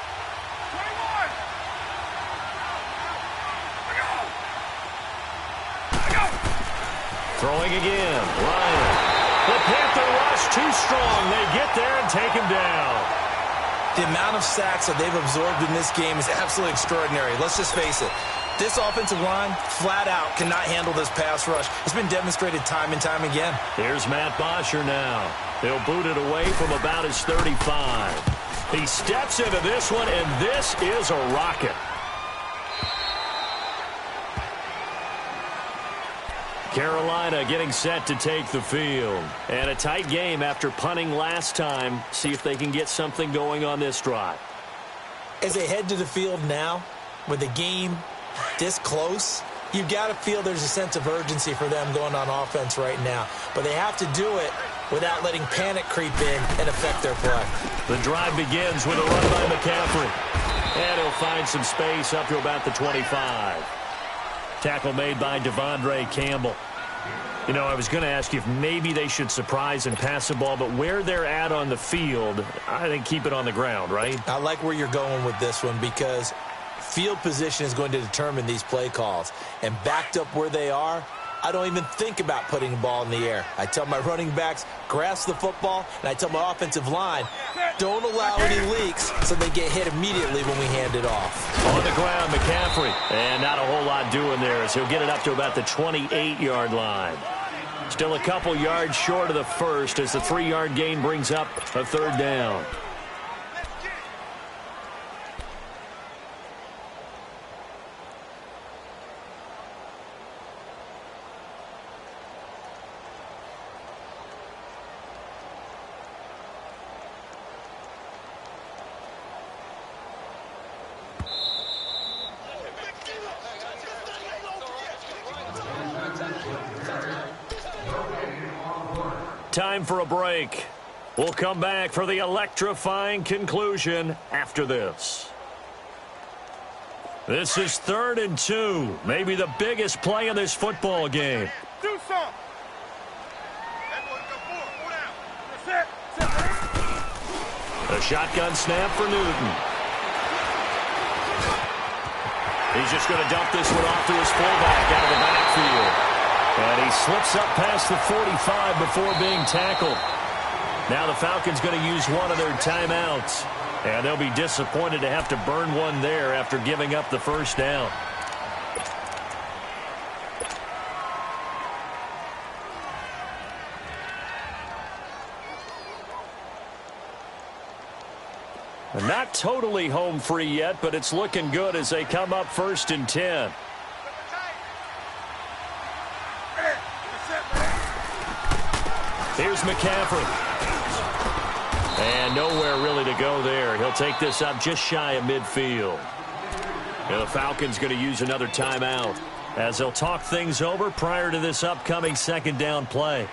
A: Throwing again. Ryan. The Panther rush too strong. They get there and take him down.
B: The amount of sacks that they've absorbed in this game is absolutely extraordinary. Let's just face it. This offensive line, flat out, cannot handle this pass rush. It's been demonstrated time and time again.
A: Here's Matt Bosher now. He'll boot it away from about his 35. He steps into this one, and this is a rocket. Carolina getting set to take the field. And a tight game after punting last time. See if they can get something going on this drive.
B: As they head to the field now, with the game this close, you've got to feel there's a sense of urgency for them going on offense right now. But they have to do it without letting panic creep in and affect their play.
A: The drive begins with a run by McCaffrey. And he'll find some space up to about the 25. Tackle made by Devondre Campbell. You know, I was going to ask you if maybe they should surprise and pass the ball, but where they're at on the field, I think keep it on the ground, right?
B: I like where you're going with this one because field position is going to determine these play calls. And backed up where they are, I don't even think about putting the ball in the air. I tell my running backs, grasp the football, and I tell my offensive line, don't allow any leaks so they get hit immediately when we hand it off.
A: On the ground, McCaffrey. And not a whole lot doing there as he'll get it up to about the 28-yard line. Still a couple yards short of the first as the 3-yard gain brings up a 3rd down. Time for a break. We'll come back for the electrifying conclusion after this. This is 3rd and 2. Maybe the biggest play in this football game.
C: Do something.
A: A shotgun snap for Newton. He's just going to dump this one off to his fullback out of the backfield. And he slips up past the 45 before being tackled. Now the Falcons going to use one of their timeouts. And they'll be disappointed to have to burn one there after giving up the first down. Not totally home free yet, but it's looking good as they come up 1st and 10. Here's McCaffrey. And nowhere really to go there. He'll take this up just shy of midfield. And the Falcons going to use another timeout as they'll talk things over prior to this upcoming 2nd down play.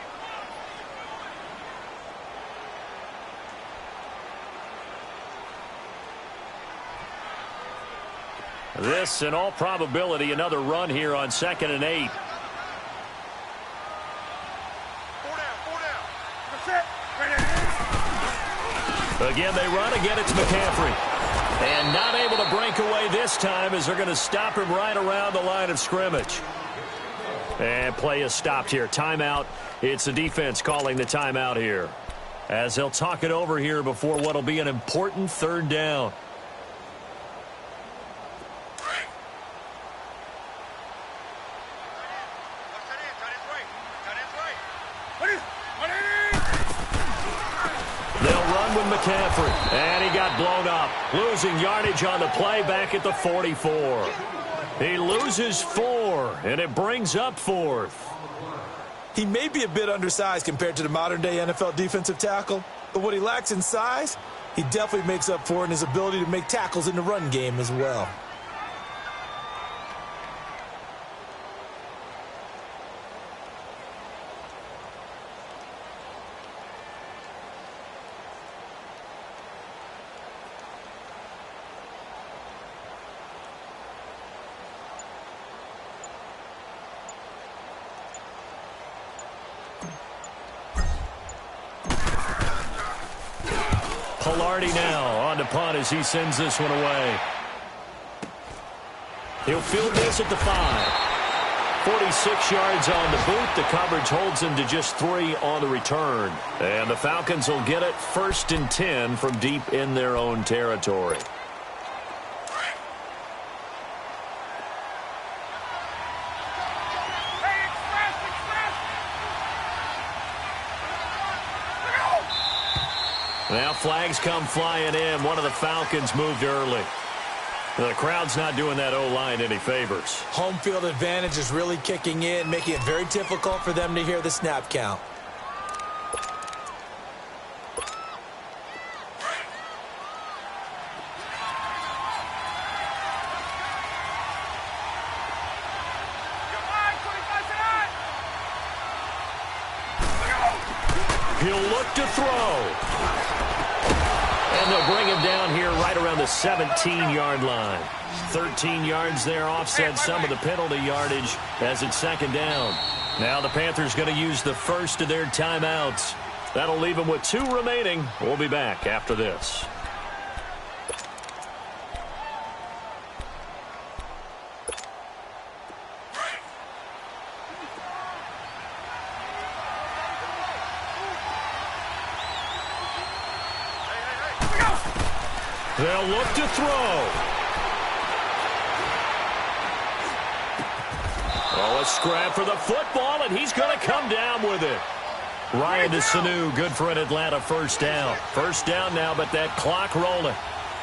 A: This, in all probability, another run here on 2nd and 8. Again, they run. Again, it's McCaffrey. And not able to break away this time as they're going to stop him right around the line of scrimmage. And play is stopped here. Timeout. It's the defense calling the timeout here, as they'll talk it over here before what will be an important 3rd down. McCaffrey, and he got blown up, losing yardage on the play back at the 44. He loses 4, and it brings up 4th.
B: He may be a bit undersized compared to the modern-day NFL defensive tackle, but what he lacks in size, he definitely makes up for in his ability to make tackles in the run game as well.
A: Now on to punt as he sends this one away. He'll field this at the 5. 46 yards on the boot. The coverage holds him to just 3 on the return. And the Falcons will get it 1st and 10 from deep in their own territory. Now flags come flying in. One of the Falcons moved early. The crowd's not doing that O-line any favors.
B: Home field advantage is really kicking in, making it very difficult for them to hear the snap count.
A: He'll look to throw. And they'll bring him down here right around the 17-yard line. 13 yards there, offset some of the penalty yardage as it's 2nd down. Now the Panthers going to use the first of their timeouts. That'll leave them with 2 remaining. We'll be back after this. They'll look to throw. Oh, a scrap for the football, and he's going to come down with it. Ryan to Sanu, good for an Atlanta 1st down. 1st down now, but that clock rolling.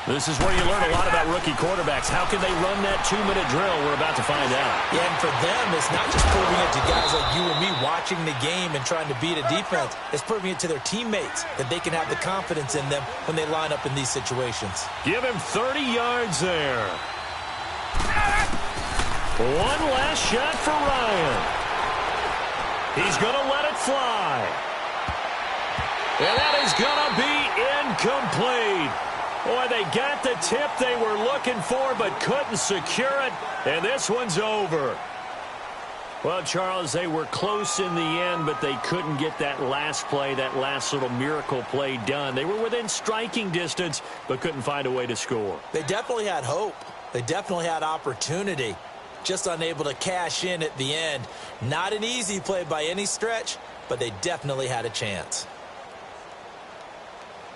A: This is where you learn a lot about rookie quarterbacks. How can they run that 2-minute drill? We're about to find out.
B: Yeah, and for them, it's not just proving it to guys like you and me watching the game and trying to beat a defense. It's proving it to their teammates that they can have the confidence in them when they line up in these situations.
A: Give him 30 yards there. One last shot for Ryan. He's going to let it fly. And that is going to be incomplete. Boy, they got the tip they were looking for but couldn't secure it, and this one's over. Well, Charles, they were close in the end, but they couldn't get that last play, that last little miracle play done. They were within striking distance, but couldn't find a way to score.
B: They definitely had hope. They definitely had opportunity. Just unable to cash in at the end. Not an easy play by any stretch, but they definitely had a chance.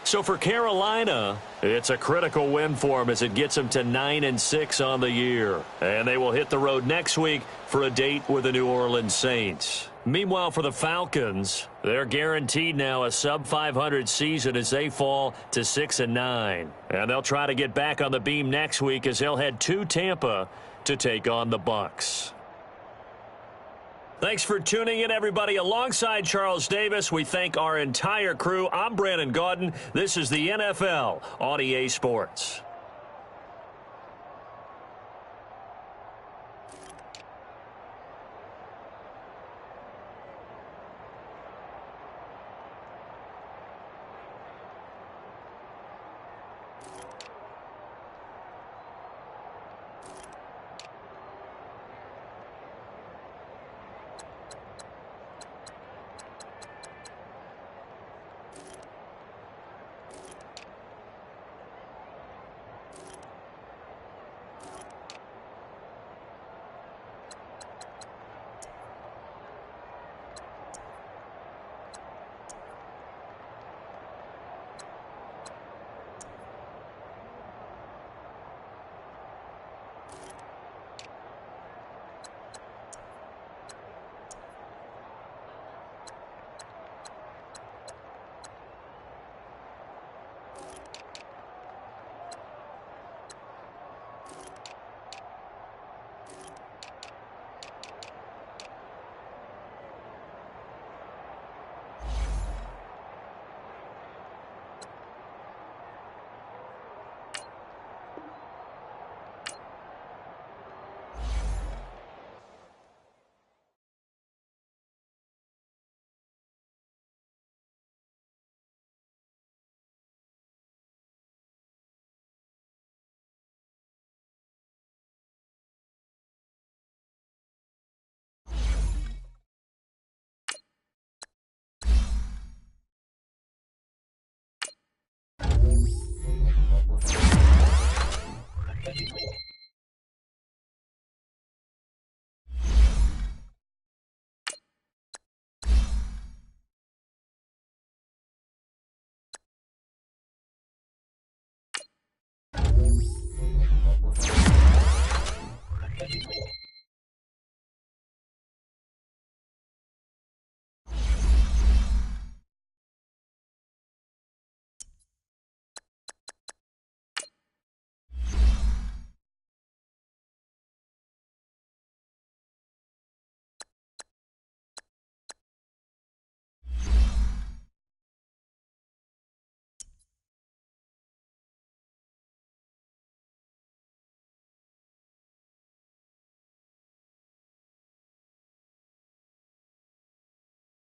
A: So for Carolina, it's a critical win for them as it gets them to 9-6 on the year. And they will hit the road next week for a date with the New Orleans Saints. Meanwhile, for the Falcons, they're guaranteed now a sub-500 season as they fall to 6-9. And they'll try to get back on the beam next week as they'll head to Tampa to take on the Bucs. Thanks for tuning in, everybody. Alongside Charles Davis, we thank our entire crew. I'm Brandon Gaudin. This is the NFL on EA Sports.